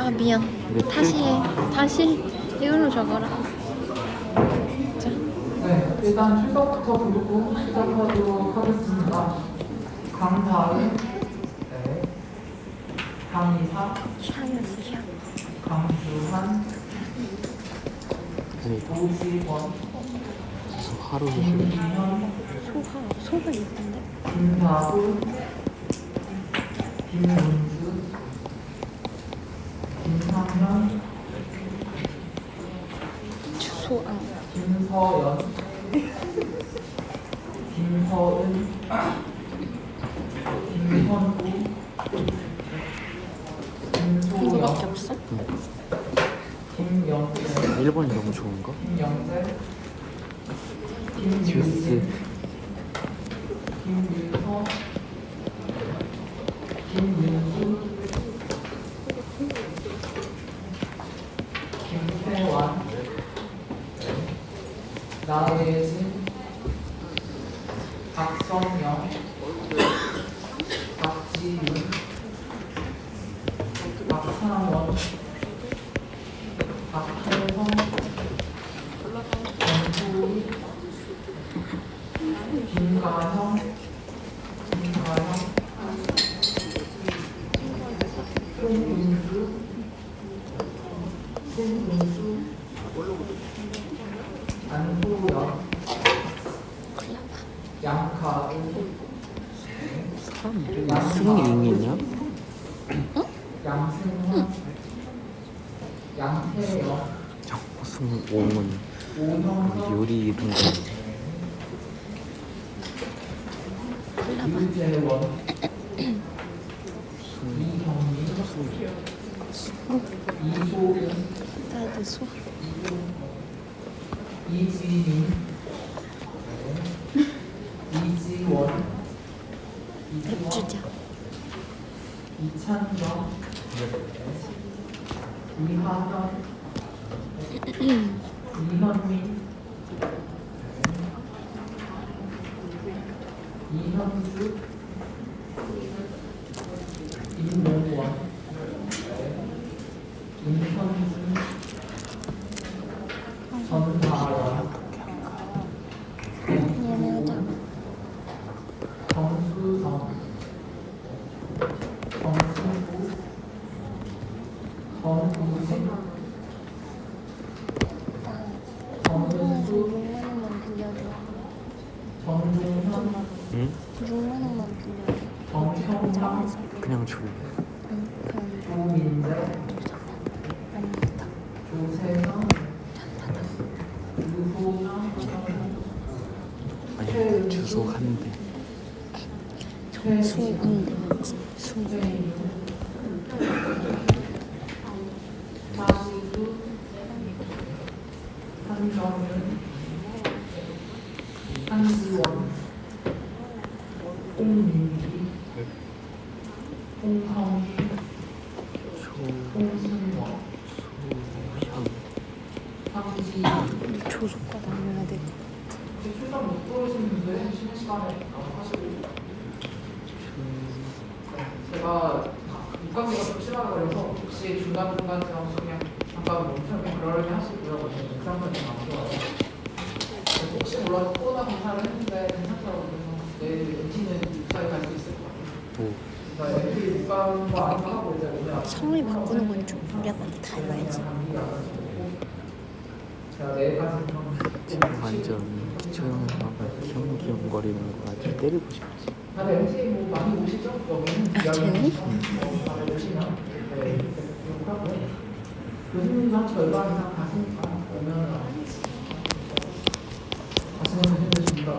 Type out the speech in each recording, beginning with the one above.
아 미안. 다시 해. 다시 이걸로 적어라. 자. 네, 일단 출석부터 부르고 시작하도록 하겠습니다. 강다은, 네, 강이사, 샤였어. 강주한, 오지원, 하루 종일 김희현, 소가 있던데. 김다우, 김문수, 김상현, 소아. 김서연, 김서은, 김현우, 이거밖에 김소연, 없어? 김영재, 일본이 너무 좋은가? 김영재, 듀스 김윤서, 김윤수, 김태환, 나혜진, 박성영, 박지윤, 박상원, 박혜성, 정수희, 김가형, 송은수, 안소연, 양카은, 사람 이름이 승잉이냐? 양승환, 양태영, 승옹은 오형석, 요리 이름 유재원, 이경민, 이소은, 나도 소. 이지민, 이지원, 냅주자. 이찬경, 이하현, 이현민, 이현주, 임용원, 임현준, 전다연, 미안하다. 정수성, 정수구, 정우진, 정은수, 6만 원만 빌려줘. 정종현, 응? 6만 원만 빌려줘. 정형남, 그냥 줄래. 응, 그럼 조민재, 아니다. 조세현, 유소영, 아니 주소 한대. 소인데 뭐지? 소. 하수수, 한정윤, 한지원, 홍민기, 홍성희, 홍순원, 소향 황지희. 조속과 다녀야 돼. 출석 못 부르신 분들 쉬는 시간에 하시고, 제가 육각기가 좀 심하게 걸려서 혹시 중간중간쯤 그냥 잠깐 멈추면 그러려니 하시고요. 영상은 좀안 좋아요. 혹시 몰라서 코로나 검사를 했는데 괜찮더라고요. 그래서 내일 MT는 무사히 갈 수 있을 것 같아요. 오 그러니까 MT 못 가는 거 아닌가 하고 이제 오늘 성을 바꾸는 건 좀 오래만에 다 해봐야지. 제가 내일까지 완전 기초형 하면 귀염귀염거리는 거 아주 때리고 싶지. 다들 MT 뭐 많이 오시죠? 여기는 쟤는? 다들 오시면 네, 이렇게 하고요. 교수님도 한 절반 이상 가시니까 오면 가시는 분들이십니다.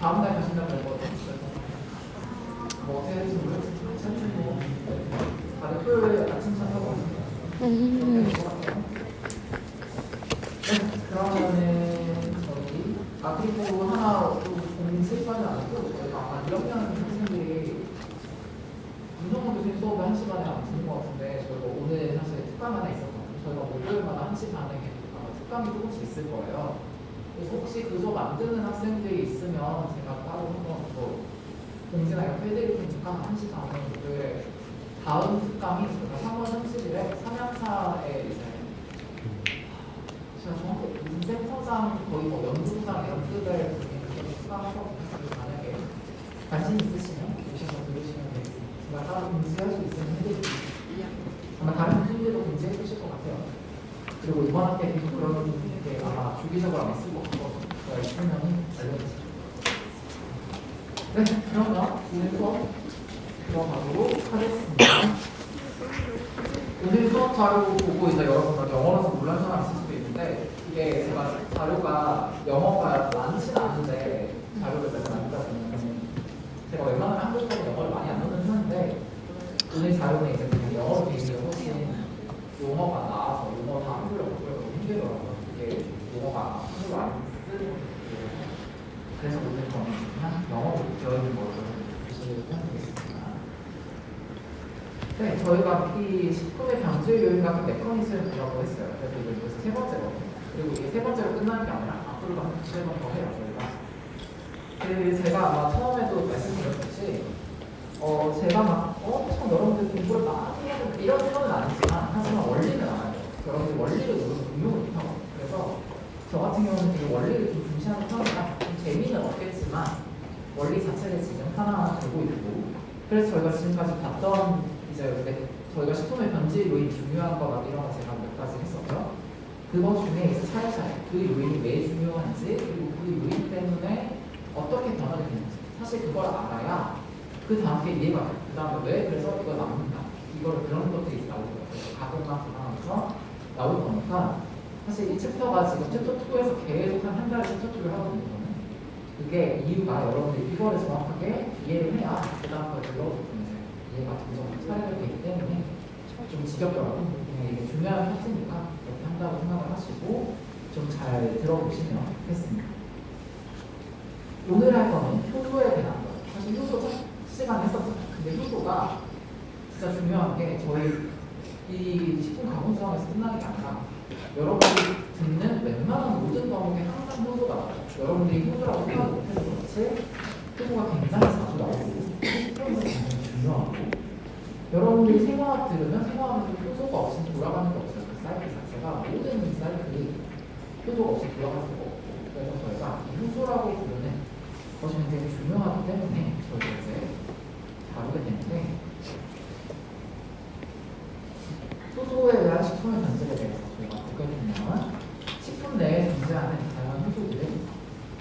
다음 날 가신다고 할 것 같아요. 뭐 어떻게 할지 모르겠지만 사실 뭐 다들 토요일 아침 차하고 왔습니다. 그러면은 저희 그리고 하나 또 공식까지 아니고 저희가 아마 1학년 학생들이 운동원 교수님 수업을 1시간에 안 듣는 것 같은데 저희가 오늘 사실 특강 하나 있었거든요. 저희가 목요일마다 1시 반에 특강이 조금씩 있을 거예요. 그래서 혹시 그 수업 안 듣는 학생들이 있으면 제가 따로 한번 또 공지나 이렇게 해드릴 테니까 1시 반에 목요일에 다음 특강이 3월 30일에 삼양사에 이제 제가 정확히 인센터장 거의 뭐 연구부장 이런 급의 분이 특강하거든요. 만약에 관심 있으시면 오셔서 들으시면 되겠습니다. 제가 따로 공지할 수 있으면 해드릴게요. 아마 다른 교수님들도 공지해 주실 것 같아요. 그리고 이번 학기에 계속 그런 게 아마 주기적으로 아마 쓰고 있거든요. 제가 있으면 알려드릴게요. 네, 그러면 오늘 수업 들어가도록 하겠습니다. 오늘 수업 자료 보고 이제 여러분들 영어라서 몰라는 사람 있을 수도 있는데 이게 제가 자료가 영어가 많지는 않은데 자료를 제가 만들다 보면 제가 웬만하면 한국어로 영어를 많이 안 넣는 편인데 오늘 자료는 이제 그냥 영어로 돼 있는 훨씬 용어가 나와서 용어 다 한글로 바꾸려고 너무 힘들더라고요. 이게 용어가 한글로 안 쓰는 거예요. 그래서 오늘 저는 그냥 영어로 되어 있는 걸로 보시면 되겠습니다. 네, 저희가 이 식품의 방출 요인 같은 메커니즘을 보라고 했어요. 그래서 이거 여기서 세 번째거든요. 그리고 이게 세 번째로 끝나는 게 아니라 앞으로도 한 두세 번 더 해요, 저희가. 제가 아마 처음에도 말씀드렸듯이 제가 막 참 여러분들 공부를 많이 해야 된다 이런 생각은 안 했지만 하지만 원리는 알아요. 여러분들 원리를 너무 응용을 못하거든요. 그래서 저 같은 경우는 되게 원리를 좀 중시하는 편이라 좀 재미는 없겠지만 원리 자체를 지금 하나 들고 있고 그래서 저희가 지금까지 봤던 이제 저희가 식품의 변질 요인 중요한 거나 이런 거 제가 몇 가지 했었죠. 그것 중에 이제 차례차례 그 요인이 왜 중요한지 그리고 그 요인 때문에 어떻게 변화를 되는지 사실 그걸 알아야 그 다음 게 이해가 돼요. 그 다음에 왜 그래서 이걸 남는다 이거를 그런 것들이 나오고요. 그래서 가공만 분할하면서 나올 거니까 사실 이 챕터가 지금 챕터 2에서 계속 한 달에 챕터 2를 하거든요. 그게 이유가 여러분들이 이거를 정확하게 이해를 해야 그 다음 걸 들어보면 이해가 점점 차례가 되기 때문에 좀 지겹더라도 그냥 이게 중요한 팩트니까 이렇게 한다고 생각을 하시고 좀 잘 들어보시면 좋겠습니다. 오늘 할 거는 효소에 대한 거예요. 사실 효소 첫 시간에 했었잖아요. 근데 효소가 진짜 중요한 게 저희 이 식품 가공 상황에서 끝나는 게 아니라 여러분들이 듣는 웬만한 모든 과목에 항상 효소가 나와요. 여러분들이 효소라고 생각 못해도 그렇지 효소가 굉장히 자주 나오고 식품은 굉장히 중요하고 여러분들이 생화학 들으면 생화학은 효소가 없이 돌아가는 게 없어요. 그 사이클 자체가 모든 사이클이 효소가 없이 돌아갈 수가 없고 그래서 저희가 효소라고 부르는 것이 굉장히 중요하기 때문에 저희가 이제 다루게 되는데 효소에 대한 식품의 변질에 대해서 저희가 보게 되면 식품 내에 존재하는 다양한 효소들은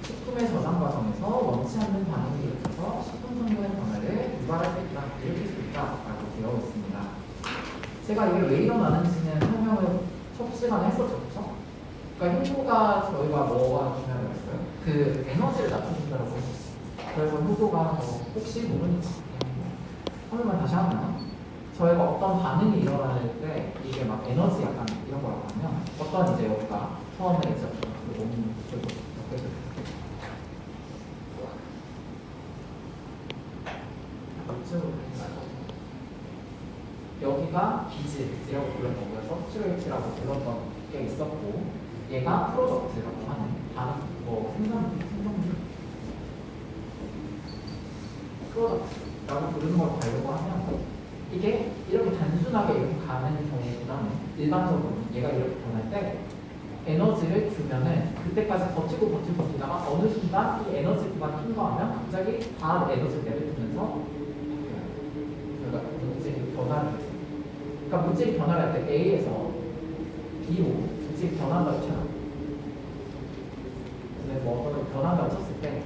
식품의 저장 과정에서 원치 않는 반응을 일으켜서 식품 성분의 변화를 유발할 수 있다, 일으킬 수 있다라고 되어 있습니다. 제가 이게 왜 일어나는지는 설명을 첫 시간에 했었죠, 그렇죠? 그러니까 효소가 저희가 뭐가 중요한 거였어요? 그 에너지를 낮춰준다고 했었어요. 그래서 효소가 혹시 모르니까 설명을 다시 하면 저희가 어떤 반응이 일어날 때 이게 막 에너지 약간 이런 거라고 하면 어떤 이제 여기가 처음에 이제 몸 쪽으로 여기가 기질이라고 불렀던 거예요. 서브스트레이트라고 불렀던 게 있었고 얘가 프로덕트라고 하는 다른 생산물 프로덕트라고 부르는 걸 달려고 하면 이게 이렇게 단순하게 이렇게 가는 경우보다는 일반적으로 얘가 이렇게 변할 때 에너지를 주면은 그때까지 버티다가 어느 순간 이 에너지 구간이 통과하면 갑자기 다 에너지를 내뱉으면서 그러니까 물질이 변화를 해요. 그러니까 물질이 변화를 할 때 A에서 B로 물질이 변한다고 쳐요. 근데 뭐 변한다고 쳤을 때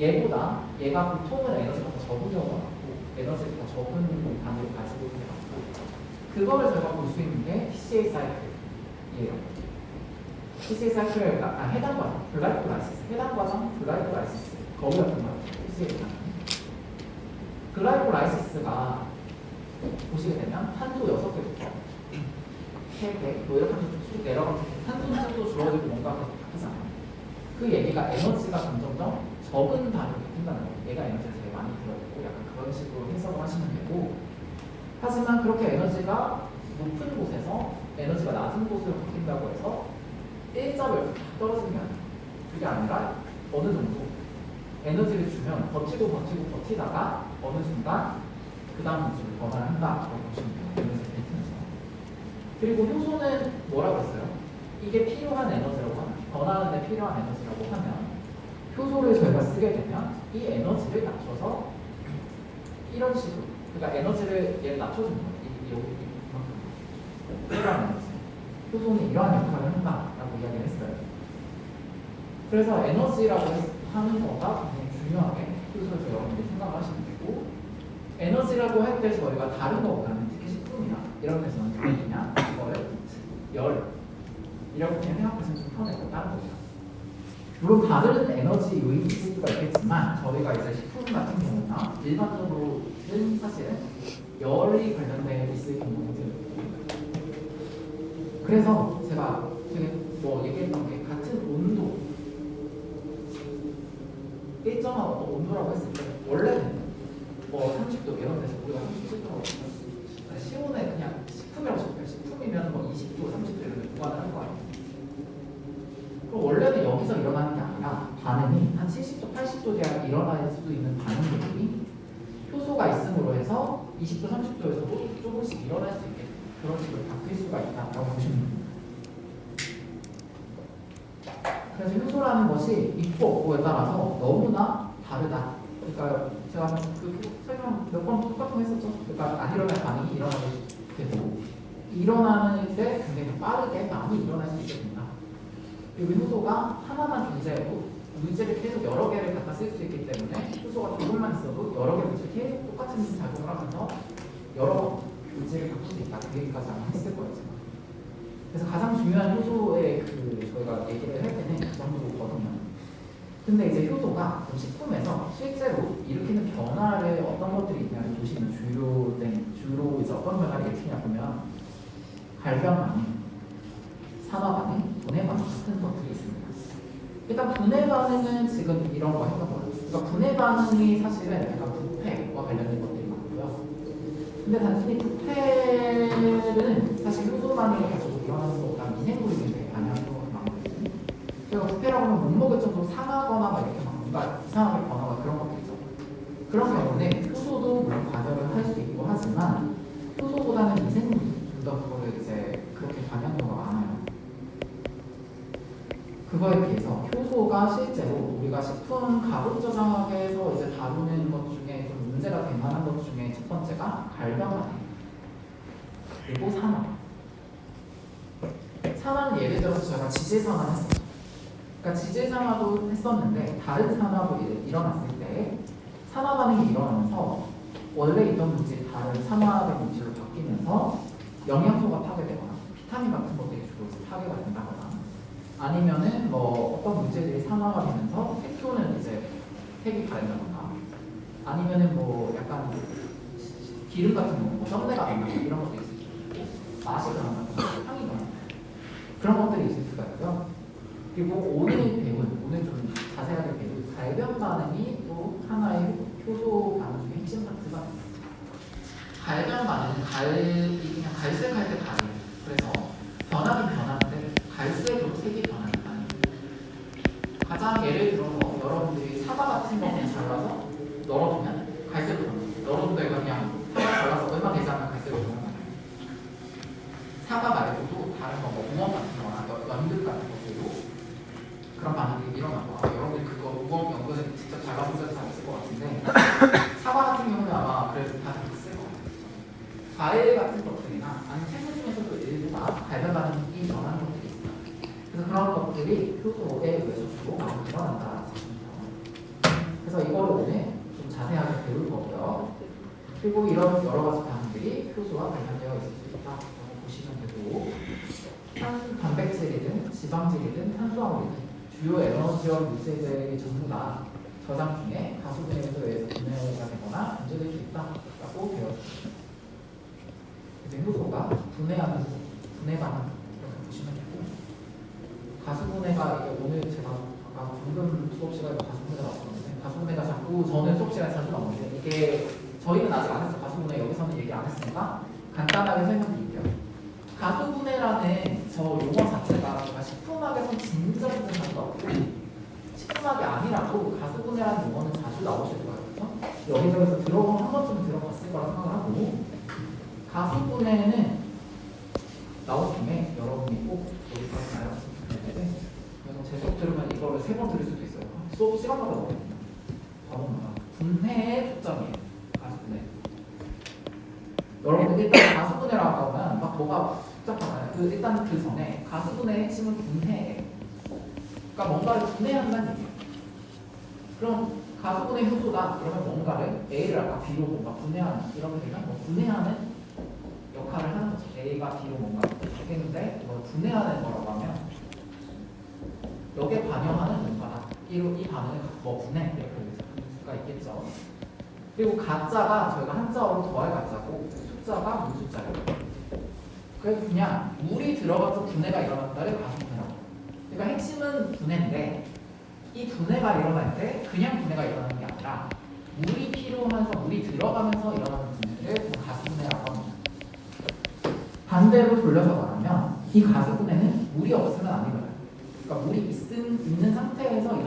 얘보다 얘가 보통은 에너지가 더 적은 경우가 많고 에너지가 더 적은 단위를 가지고 있는 게 많고 그거를 저희가 볼 수 있는 게 PCA 사이클이에요. PCA 사이클을 해당 과정, 글라이콜라이시스, 해당 과정, 글라이콜라이시스 거기 같은 거예요. PCA 사이클. 글라이콜라이시스가 보시게 되면 탄소 6개부터 3개, 뭐 이렇게 쭉 내려가면서 탄소 도 줄어들고 뭔가 바뀌잖아요. 그 얘기가 에너지가 점점점 적은 단위로 바뀐다는 거예요. 얘가 에너지가 제일 많이 들어있고 약간 그런 식으로 해석을 하시면 되고 하지만 그렇게 에너지가 높은 곳에서 에너지가 낮은 곳으로 바뀐다고 해서 1점을 떨어지는 게 아니에요. 그게 아니라 어느 정도 에너지를 주면 버티다가 어느 순간 그 다음 물질을 변화를 한다라고 보시면 돼요. 에너지 벨트에서. 그리고 효소는 뭐라고 했어요? 이게 필요한 에너지라고 하면, 변화하는 데 필요한 에너지라고 하면 효소를 저희가 쓰게 되면 이 에너지를 낮춰서 이런 식으로, 그러니까 에너지를 얘를 낮춰주는 거예요. 여기 이만큼 필요한 에너지. 효소는 이러한 역할을 한다라고 이야기를 했어요. 그래서 에너지라고 하는 거가 굉장히 중요하게 효소에서 여러분들이 생각을 하시면 되고, 에너지라고 할 때 저희가 다른 거보다는 특히 식품이나 이런 데서는 그냥 이거를 열 이렇게 생각하시면 좀 편해요. 다른 거죠. 물론 다른 에너지 요인이 있을 수가 있겠지만 저희가 이제 식품 같은 경우나 일반적으로는 사실은 열이 관련돼 있을 경우도 그래서 제가 뭐 얘기했던 게 같은 온도 일정한 어떤 온도라고 했을 때 원래는 뭐 30도 이런 데서 우리가 37도라고 하면 시온에 그냥 식품이라고 적혀요. 식품이면 뭐 20도, 30도 이런 데 보관을 할 거 아니에요. 그럼 원래는 여기서 일어나는 게 아니라 반응이 한 70도, 80도 대학 일어날 수도 있는 반응들이 효소가 있음으로 해서 20도, 30도에서도 조금씩 일어날 수 있게 그런 식으로 바뀔 수가 있다라고 보시면 됩니다. 그래서 효소라는 것이 있고 없고에 따라서 너무나 다르다. 그러니까 제가 그 설명 몇 번 똑같은 거 했었죠. 그러니까 안 일어날 반응이 일어나게 되고 일어나는 때 굉장히 빠르게 많이 일어날 수 있게 된다. 그리고 효소가 하나만 존재해도 물질을 계속 여러 개를 갖다 쓸 수 있기 때문에 효소가 조금만 있어도 여러 개 물질이 계속 똑같은 작용을 하면서 여러 물질을 바꿀 수 있다. 그 얘기까지 아마 했을 거예요. 제가. 그래서 가장 중요한 효소의 저희가 얘기를 할 때는 그 정도거든요. 근데 이제 효소가 식품에서 실제로 일으키는 변화를 어떤 것들이 있냐를 보시면 주로 이제 어떤 변화를 일으키냐 보면 갈변 반응, 산화 반응, 분해 반응 같은 것들이 있습니다. 일단 분해 반응은 지금 이런 거 했던 거예요. 그러니까 분해 반응이 사실은 약간 부패와 관련된 것들이 많고요. 근데 단순히 부패는 사실 효소만으로 가지고 일어나는 것보다 미생물이 굉장히 반응하는 경우가 많거든요. 제가 부패라고 하면 못 먹을 정도로 상하거나 막 이렇게 막 뭔가 이상하게 변화가 그런 것도 있죠. 그런 경우는 효소도 물론 관여를 할 수 있고 하지만 효소보다는 미생물이 좀 더 그거를 이제 그렇게 관여하는 경우가 많아요. 그거에 비해서 효소가 실제로 우리가 식품 가공 저장학에서 이제 다루는 것 중에 좀 문제가 될 만한 것 중에 첫 번째가 갈변 반응 그리고 산화. 산화는 예를 들어서 저희가 지질산화 했었죠. 그러니까 지질산화도 했었는데 다른 산화로 일어났을 때 산화 반응이 일어나면서 원래 있던 물질이 다른 산화된 물질로 바뀌면서 영양소가 파괴되거나 비타민 같은 것들이 주로 파괴가 된다거나 아니면은 뭐 어떤 물질들이 산화가 되면서 색소는 이제 색이 바른다거나 아니면은 뭐 약간 기름 같은 거, 뭐 썸내가 난다거나 이런 것도 있을 수 있고 맛이 변한다거나 향이 변한다거나 그런 것들이 있을 수가 있고요. 그리고 오늘 좀 자세하게 배울 갈변 반응이 또 하나의 효소 반응 중에 핵심 파트가 됩니다. 갈변 반응은 그냥 갈색할 때 반응이에요. 그래서 변하긴 변하는데 갈색으로 색이 변하는 반응이에요. 가장 예를 들어서 여러분들이 사과 같은 거는 잘라서 널어두면 갈색으로 변해요. 널어둔다 이거 그냥 사과 잘라서 얼마 되지 않으면 갈색으로 변하는 거예요. 사과 말고도 다른 거, 뭐 우엉 같은 거나 연근 같은 것들도 그런 반응이 일어나고 여러분들 그거 우엉 연근을 직접 잘라보셔서 잘 있을 것 같은데 사과 같은 경우는 아마 그래도 다 있을 것 같아요. 과일 같은 것들이나 아니면 채소 중에서도 일부가 갈변 반응이 변하는 것들이 있어요. 그래서 그런 것들이 효소에 의해서 주로 많이 일어난다라고 생각합니다. 그래서 이거를 오늘 좀 자세하게 배울 거고요. 그리고 이런 여러 가지 반응들이 효소와 관련되어 있을 수 있다고 보시면 되고 단백질이든 지방질이든 탄수화물이든 주요 에너지와 물질들이 전부 다 저장 중에 가수분해에 의해서 분해가 되거나 변질될 수 있다라고 배웠습니다. 이제 효소가 분해하는 분해 반응 이렇게 보시면 되고 가수분해가 이게 오늘 제가 아까 방금 수업 시간에 가수분해가 나왔었는데 가수분해가 자꾸 저는 수업 시간에 자주 나오는데 이게 저희는 아직 안 했죠. 가수분해 여기서는 얘기 안 했으니까 간단하게 설명드릴게요. 가수분해라는 저 용어 자체가 식품학에서 진짜 중요한 거 식품학이 아니라도 가수분해라는 용어는 자주 나오실 거예요. 그렇죠? 여기저기서 한 번쯤 들어봤을 있을 거라 생각을 하고 가수분해는 나온 김에 여러분이 꼭 여기서 알아봤으면 좋겠는데 그래서 제 수업 들으면 이거를 3번 들을 수도 있어요. 수업 시간마다 나오거든요. 과목마다 분해의 초점이에요. 가수분해. 여러분 일단 가수분해라고 하면 막 뭐가 복잡하잖아요. 일단 그 전에 가수분해의 핵심은 분해예요. 그러니까 뭔가를 분해한다는 얘기예요. 그럼 가수분해 효소다. 그러면 뭔가를 A를 아까 B로 뭔가 분해하는 이렇게 되면 뭐 분해하는 역할을 하는 거죠. A가 B로 뭔가 바뀌는데 이걸 분해하는 거라고 하면 여기에 반영하는 뭔가다. 이 반응을 뭐 분해 이렇게 볼 수가 있겠죠. 그리고 가짜가 저희가 한자어로 더할 가짜고 숫자가 무숫자예요. 그래서 그냥 물이 들어가서 분해가 일어났다를 가수분해라고. 그러니까 핵심은 분해인데 이 분해가 일어날 때 그냥 분해가 일어나는 게 아니라 물이 필요하면서 물이 들어가면서 일어나는 분해를 가수분해라고 합니다. 반대로 돌려서 말하면 이 가수분해는 물이 없으면 안 일어나요. 그러니까 물이 있는 상태에서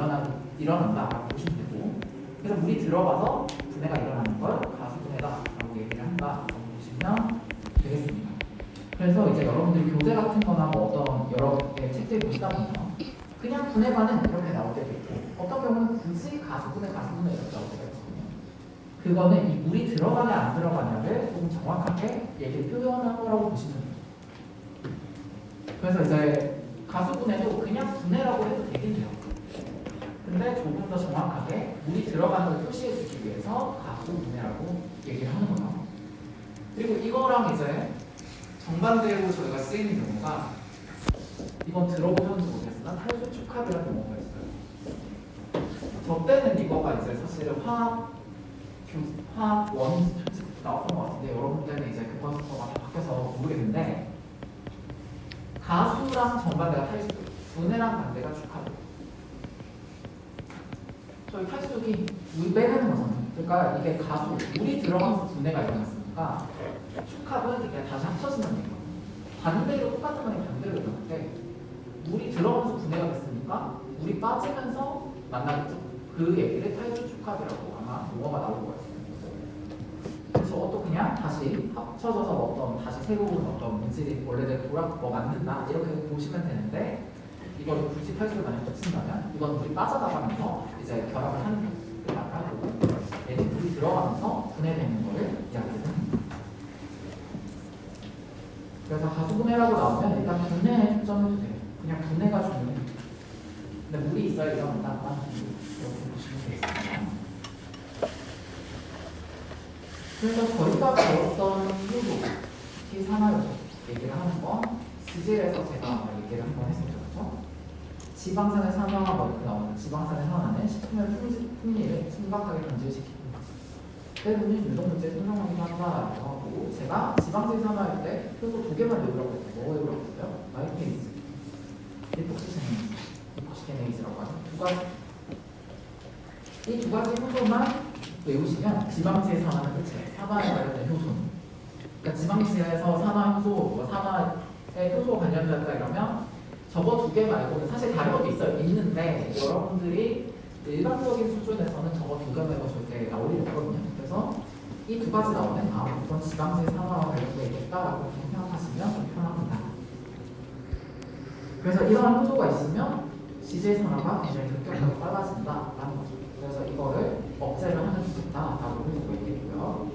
일어난다라고 보시면 되고 그래서 물이 들어가서 분해가 일어나는 걸 가수분해다라고 얘기를 한다라고 보시면 되겠습니다. 그래서 이제 여러분들이 교재 같은 거나 뭐 어떤 여러 개 책들 보시다 보면 그냥 분해가는 이렇게 나올 때도 있고 어떤 경우는 굳이 가수분해 이렇게 나올 때가 있거든요. 그거는 이 물이 들어가냐 안 들어가냐를 조금 정확하게 얘기를 표현한 거라고 보시면 돼요. 그래서 이제 가수분해도 그냥 분해라고 해도 되긴 돼요. 근데 조금 더 정확하게 물이 들어가는 걸 표시해 주기 위해서 가수분해라고 얘기를 하는 거예요. 그리고 이거랑 이제 정반대로 저희가 쓰이는 경우가 이건 들어보셨는지 모르겠으나 탈수 축합이라는 용어가 있어요. 저 때는 이거가 이제 사실은 화학 원인 나왔던 것 같은데 여러분 때는 이제 교과서가 많이 바뀌어서 모르겠는데 가수랑 정반대가 탈수, 분해랑 반대가 축합이에요. 저희 탈수기 물 빼내는 거잖아요. 그러니까 이게 가수, 물이 들어가서 분해가 일어났으니까 축합은 이게 다시 합쳐지는 얘기예요. 반대로 똑같은 거니 반대로 일어날 때 물이 들어가면서 분해가 됐으니까 물이 빠지면서 만나겠죠. 그 얘기를 탈수 축합이라고 아마 용어가 나올 거예요. 그래서 또 그냥 다시 합쳐져서 어떤 다시 새로운 어떤 물질이 원래대로 만든다 이렇게 보시면 되는데 이걸 굳이 탈수를 만약 붙인다면 이건 물이 빠져나가면서 이제 결합을 하는 게 말하고 얘는 물이 들어가면서 분해되는 거를 이야기를 합니다. 그래서 가수분해라고 나오면 일단 분해에 초점을 두세요. 그냥 분해가 중요해요. 근데 물이 있어야 일어난다. 이렇게 보시면 되겠습니다. 그래서 저희가 배웠던 효소, 특히 산화효소 얘기를 하는 건 지질에서 제가 얘기를 한번 했었죠. 그렇죠? 지방산의 산화가 뭐 이렇게 나오는 지방산의 산화는 식품의 풍미를 심각하게 변질시킵니다. 때로는 유독물질 생성하기도 한다라고 하고 제가 지방질 산화할 때 효소 2개만 외우라고 했어요. 뭐 외우라고 했어요? 마이페이스, 리폭시케네이즈라고 하는 2가지. 이 2가지 효소만 외우시면 지방지의 산화는 끝이에요. 산화에 관련된 효소는. 그러니까 지방지에서 산화 효소, 뭐 산화에 효소 관련된다 이러면 저거 2개 말고는 사실 다른 것도 있어요. 있는데 여러분들이 일반적인 수준에서는 저거 2개 말고 절대 나올 일이 없거든요. 그래서 이 2가지 나오면 이건 지방지의 산화와 관련되어 있겠다라고 생각하시면 좀 편합니다. 그래서 이러한 효소가 있으면 지질 산화가 굉장히 급격하게 빨라진다라는 거죠. 그래서 이거를 억제를 하는 수있다라고 볼 수가 있겠고요.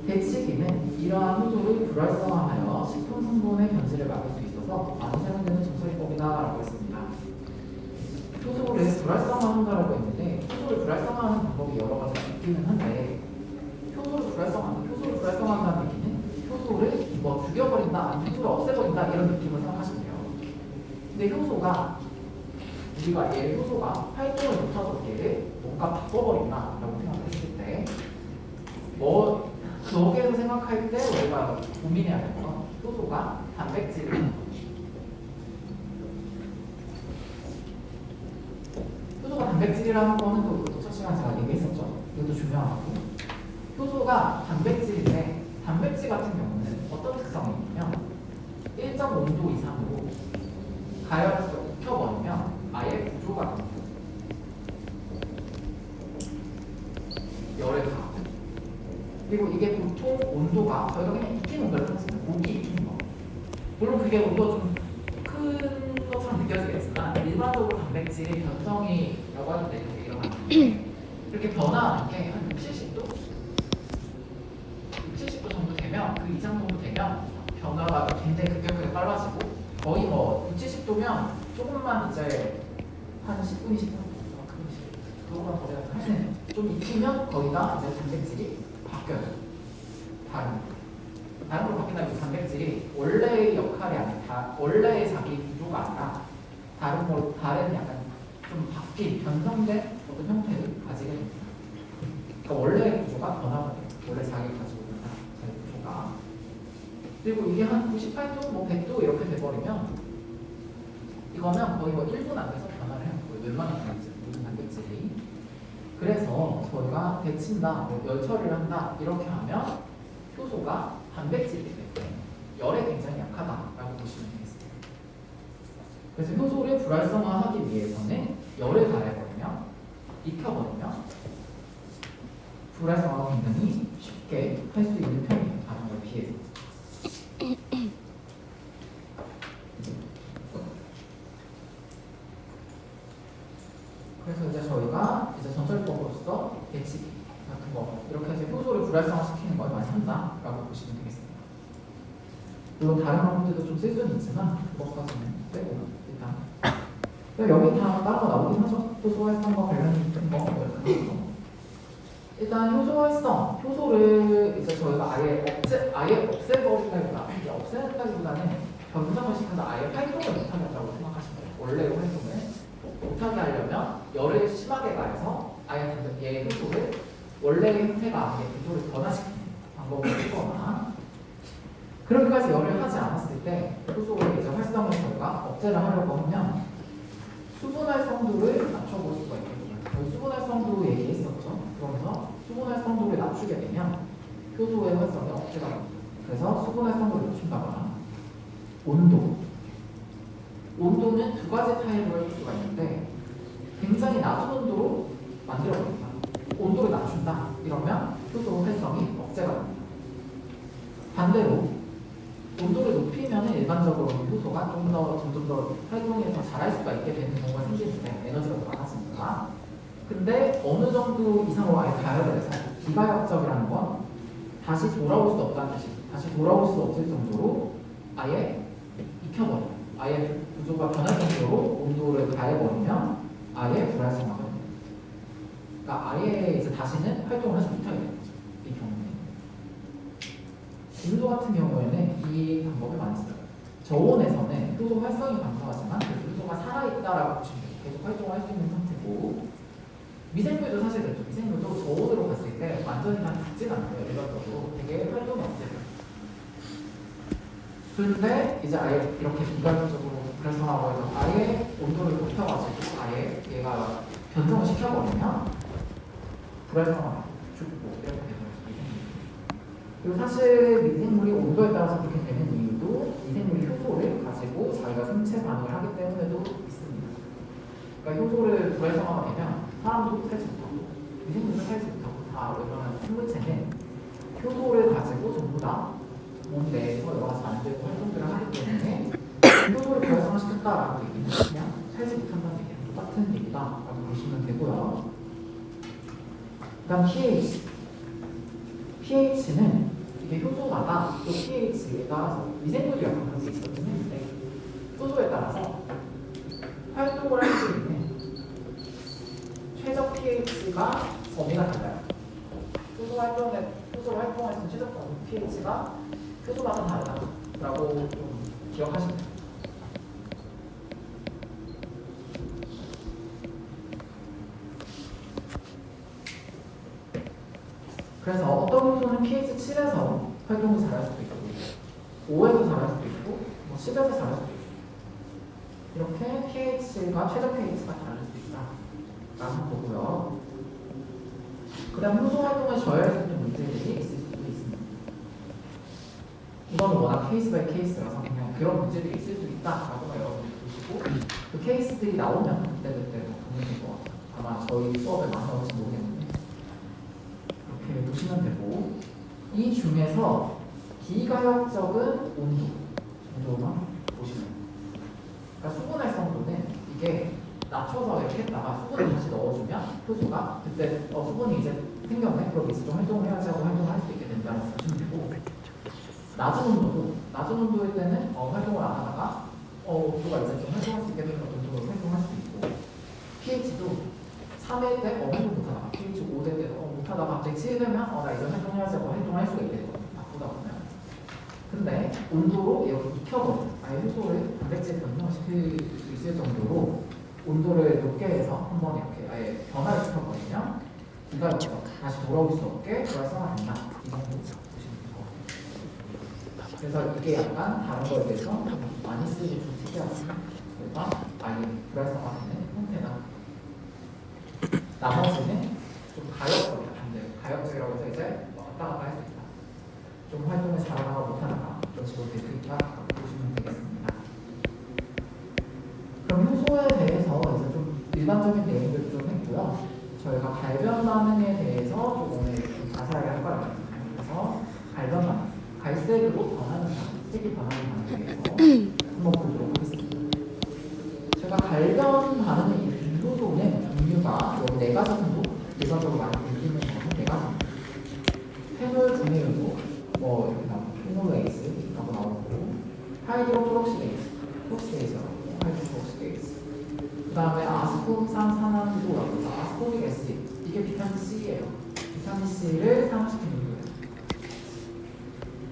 배치기는 이러한 효소를 불활성화하여 식품 성분의 변질을 막을 수 있어서 많이 사용되는 정서기법이다라고 했습니다. 효소를 불활성화한다라고 했는데 효소를 불활성화하는 방법이 여러 가지가 있기는 한데 효소를 불활성화한다는 얘기는 효소를 뭐 죽여버린다, 아니면 효소를 없애버린다 이런 느낌을 생각하시면 돼요. 근데 효소가 우리가 얘 효소가 활동을 못하도록 얘를 뭔가 바꿔버린다라고 생각을 했을 때 뭐 거기에서 생각할 때 우리가 고민해야 될 건 효소가 단백질을 하는 거죠. 효소가 단백질이라는 거는 또 첫 시간 제가 얘기했었죠. 이것도 중요하고 효소가 단백질인데 단백질 같은 경우는 어떤 특성이 있냐면 일정 온도 이상으로 가열해서 익혀버리면 아예 구조가 됩니다. 열에 가고 그리고 그리고 이게 보통 온도가 저희가 그냥 익힌 온도를 하겠습니다. 고기 익히는 거. 물론 그게 온도 좀 큰 것처럼 느껴지겠지만 일반적으로 단백질이 변성이라고 하는데 이렇게 일어나는데 이렇게 변화하는 게 한 70도? 70도 정도 되면 그 이상 정도 되면 변화가 굉장히 급격하게 빨라지고 거의 뭐 70도면 조금만 이제 한 10분, 20분 그거만 더 돼야 하시네요. 좀 익히면 거기가 이제 단백질이 바뀌어요. 다른 걸로 바뀐다면 단백질이 원래의 역할이 아니라 원래의 자기 구조가 아니라 다른 약간 좀 바뀐 변성된 어떤 형태를 가지게 됩니다. 그러니까 원래의 구조가 변화버려요. 원래 자기가 가지고 있는 자기 구조가. 그리고 이게 한 98도, 뭐 100도 이렇게 돼버리면 이거면 거의 뭐 1분 안에서 변화를 해요. 웬만한 단백질, 모든 단백질이. 그래서 저희가 데친다, 뭐 열 처리를 한다 이렇게 하면 효소가 단백질이기 때문에 열에 굉장히 약하다라고 보시면 되겠습니다. 그래서 효소를 불활성화하기 위해서는 열을 가해버리면 익혀버리면 불활성화가 굉장히 쉽게 할 수 있는 편이에요. 다른 걸 비해서. 그래서 이제 저희가 이제 전설법으로서 배치기 같은 거 이렇게 해서 효소를 불활성화시키는 걸 많이 한다라고 보시면 되겠습니다. 물론 다른 방법들도 좀 쓸 수는 있지만 그것까지는 빼고 일단 여기 다 따로 나오긴 하죠. 효소 활성과 관련이 있는 거 이렇게 하죠. 일단 효소 활성, 효소를 이제 저희가 아예 없애버린다기보다 없애는다기보다는 변성을 시켜서 아예 활동을 못하게 한다고 생각하시면 돼요. 원래의 활동을 못하게 하려면 열을 심하게 가해서 아예 얘 효소를 원래의 형태가 아닌 구조를 변화시키는 방법을 쓰거나 그렇게까지 열을 하지 않았을 때 효소를 이제 활성을 저희가 억제를 하려고 하면 수분 활성도를 낮춰볼 수가 있거든요. 저희 수분 활성도 얘기했었죠. 그러면서 수분 활성도를 낮추게 되면 효소의 활성이 억제가 됩니다. 그래서 수분 활성도를 낮춘다거나 온도는 두 가지 타입으로 할 수가 있는데 굉장히 낮은 온도로 만들어버립니다. 온도를 낮춘다 이러면 효소 활성이 억제가 됩니다. 반대로 온도를 높이면 일반적으로 효소가 점점 더 활동이 더 잘할 수가 있게 되는 경우가 생기는데 에너지가 더 많아지니까. 근데 어느 정도 이상으로 아예 가열을 해서 비가역적이라는 건 다시 돌아올 수 없다는 뜻이에요. 다시 돌아올 수 없을 정도로 아예 익혀버려요. 아예 구조가 변할 정도로 온도를 가해버리면 아예 불활성화가 됩니다. 그러니까 아예 이제 다시는 활동을 하지 못하게 되는 거죠. 이 경우는. 인도 같은 경우에는 이 방법을 많이 써요. 저온에서는 효소 활성이 감소하지만 그 효소가 살아있다라고 보시면 돼요. 계속 활동을 할 수 있는 상태고 미생물도 사실 그렇죠. 미생물도 저온으로 갔을 때 완전히 다 죽진 않고요. 일반적으로 되게 활동이 없어요. 그런데 이제 아예 이렇게 비관적으로 불활성화하고 해서 아예 온도를 높여가지고 아예 얘가 변성을 시켜버리면 불활성화가 죽고 이렇게 되는 거죠. 그리고 사실 미생물이 온도에 따라서 그렇게 되는 이유도 미생물이 효소를 가지고 자기가 생체 반응을 하기 때문에도 있습니다. 그러니까 효소를 불활성화가 되면 사람도 살지 못하고 미생물도 살지 못하고 다 웬만한 생물체는 효소를 가지고 전부 다 몸 내에서 여러 가지 만들고 활동들을 하기 때문에 효소를 불활성화시켰다라고 얘기는 그냥 살지 못한다는 얘기랑 똑같은 얘기다라고 보시면 되고요. 그다음 pH는 이게 효소마다 또 pH에 따라서 미생물도 약간 그런 게 있었긴 했는데 효소에 따라서 활동을 할 수 있는 최적 pH가 범위가 달라요. 효소를 활동할 수 있는 최적 pH가 효소마다 다르다라고 좀 기억하시면 돼요. 그래서 어떤 효소는 pH 7에서 활동을 잘할 수도 있고 5에서 잘할 수도 있고 뭐 10에서 잘할 수도 있고 이렇게 pH가 최적 pH가 다를 수도 있다라는 거고요. 그 다음 효소 활동을 저해할 수 있는 문제들이 있을 수도 있습니다. 이건 워낙 케이스 바이 케이스라서 그냥 그런 문제들이 있을 수 있다라고만 여러분들 보시고 그 케이스들이 나오면 그때그때 보면 될 것 같아요. 아마 저희 수업에 많이 나올지 모르겠는데 그렇게 보시면 되고 이 중에서 비가역적은 온도 정도만 보시면 돼요. 그러니까 수분의 성도는 이게 낮춰서 이렇게 했다가 수분을 다시 넣어주면 효소가 그때 수분이 이제 생겼네? 그럼 이제 좀 활동을 해야지 하고 활동을 할 수 있게 된다고 보시면 되고, 낮은 온도일 때는 활동을 안 하다가 온도가 이제 좀 활동할 수 있게 되면 온도로 활동할 수 있고, pH도 3일 때 활동 못하다가 pH 5될 때 못하다가 갑자기 7 되면 나 이제 활동해야지 하고 활동할 수가 있게 되거든요. 바꾸다 보면. 근데 온도로 이렇게 익혀버려. 아예 효소를 단백질 변형시킬 수 있을 정도로 온도를 높게 해서 한번 이렇게 아예 변화를 시켜버리면 비가역적 다시 돌아올 수 없게 불활성화 된다. 이 정도 보시면 돼요. 그래서 이게 약간 다른 거에 대해서 많이 쓰기 좀 특이하고 그러니까 아예 불활성화되는 형태다. 나머지는 좀 가역적이다. 반대로 가역적이라고 해서 이제 왔다 갔다 할 수 있다. 좀 활동을 잘하다가 못하다가 그런 식으로 될 수 있다. 보시면 되겠습니다. 그럼 효소에 대해서 이제 좀 일반적인 내용들을 좀 했고요. 저희가 발변 반응에 대해서 좀 오늘 좀 자세하게 할 거예요. 그래서 발변 반응, 갈색으로 변하는 반응, 색이 변하는 반응에 대해서 한번 보도록 하겠습니다. 제가 발변 반응의 효소는 종류가 여기 4가지 정도 일반적으로 많이 느끼는 거는 4가지. 페놀 분해 요소, 이렇게 나오고 페놀레이스라고 나오고, 하이드로크록시데이스, 크록시데이스라고 하이드로크록시데이스. 그 다음에 아스콤산산화수소라고 해서 아스코빅 애시드, 이게 비타민 C예요. 비타민 C를 상호시키는 거예요.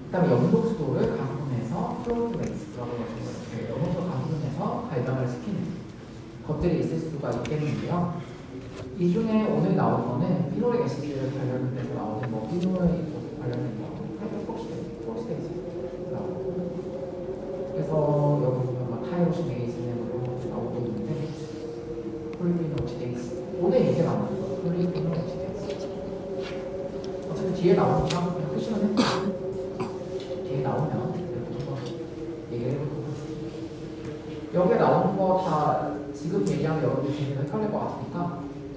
그 다음에 영독수도를 가공해서 프로트레이스라고 해서 영독수 가공해서 발변을 시키는 것들이 있을 수가 있겠는데요. 이 중에 오늘 나올 거는 피노릭 애시드 관련돼서 나오는 피노릭 관련된 하이드로크록시데이스 나오고, 그래서 여기 보면 타이로시네이즈로 나오고 있는데 폴리피노치데이스 오늘 이제 나오는 거 폴리피노치데이스 어차피 뒤에 나오는 거 한번 표시만 해볼게요. 뒤에 나오면 한번 얘기를 해보도록 하겠습니다. 여기에 나오는 거 다 지금 얘기하면 여러분들 재미가 헷갈릴 것 같으니까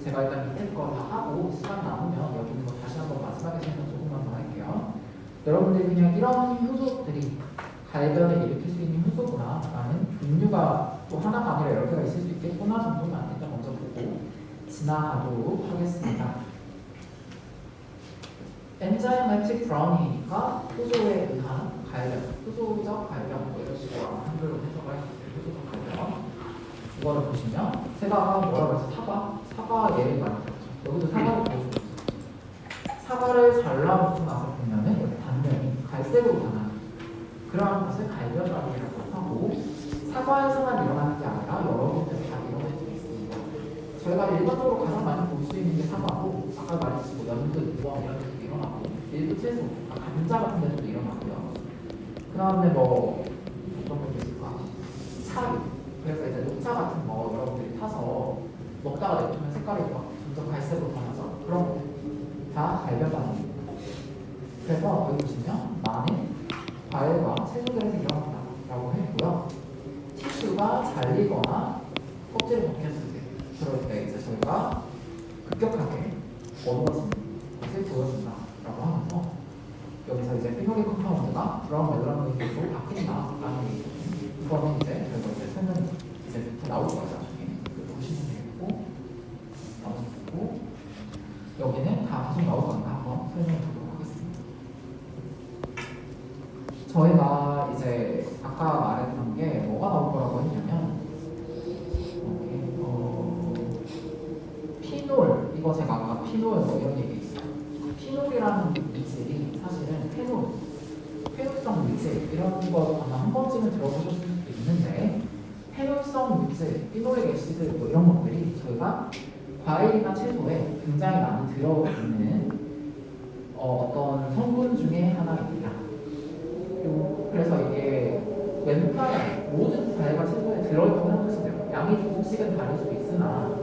제가 일단 밑에 거 다 하고 시간 남으면 여기 있는 거 다시 한번 마지막에 설명 조금만 더 할게요. 여러분들이 그냥 이런 효소들이 갈변을 일으킬 수 있는 효소구나 라는 종류가 또 하나가 아니라 여러 개가 있을 수 있겠구나 정도만 일단 먼저 보고 지나가도록 하겠습니다. 엔자이매틱 브라우닝이니까 효소에 의한 갈변, 효소적 갈변 이런 식으로 한글로 해석을 할 수 있어요. 효소적 갈변. 이거를 보시면 제가 뭐라고 해서 사과 예를 많이 들었죠. 여기도 사과를 보여주고 있어요. 사과를 잘라놓고 나서 보면은 여기 단면이 갈색으로 변하는 그러한 것을 갈변이라고 하고, 사과에서만 일어나는 게 아니라 여러 군데서 다 일어날 수 있습니다. 저희가 일반적으로 가장 많이 볼 수 있는 게 사과고, 아까 말했듯이 연근, 무화 이런 데도 일어나고, 일부 채소, 감자 같은 데도 일어나고요. 그 다음에 어떤 것도 있을까? 차유. 그래서 이제 녹차 같은 거 여러분들이 타서 먹다가 내보면 색깔이 막 점점 갈색으로 변하죠. 그런 거 다 발변 반응입니다. 그래서 여기 보시면 마늘, 과일과 채소들에서 일어난다 라고 했고요. 티슈가 잘리거나 껍질을 벗겼을 때 그럴 때 이제 저희가 급격하게 어두워지는 것을 보여준다 라고 하면서 여기서 이제 피노릭 컴파운드가 브라운 멜라노이드로 바뀐다 라는 얘기거든요. 이거는 이제 저희가 이제 설명 이제부터 나올 거예요. 나중에 보시면 되겠고, 나오고 여기는 다 계속 나올 거니까 한번 설명해 보도록 하겠습니다. 저희가 이제 아까 말했던 게 뭐가 나올 거라고 했냐면 피놀, 이거 제가 아까 피놀 이런 얘기 있어요. 피놀이라는 물질이 사실은 페놀성 물질 이런 거 아마 한 번쯤은 들어보셨을 수도 있는데, 페놀성 물질, 피놀릭 애시드 이런 것들이 저희가 과일이나 채소에 굉장히 많이 들어있는 어떤 성분 중에 하나입니다. 그래서 이게 웬만한 모든 과일과 채소에 들어있다고 생각하시면 돼요. 양이 조금씩은 다를 수 있으나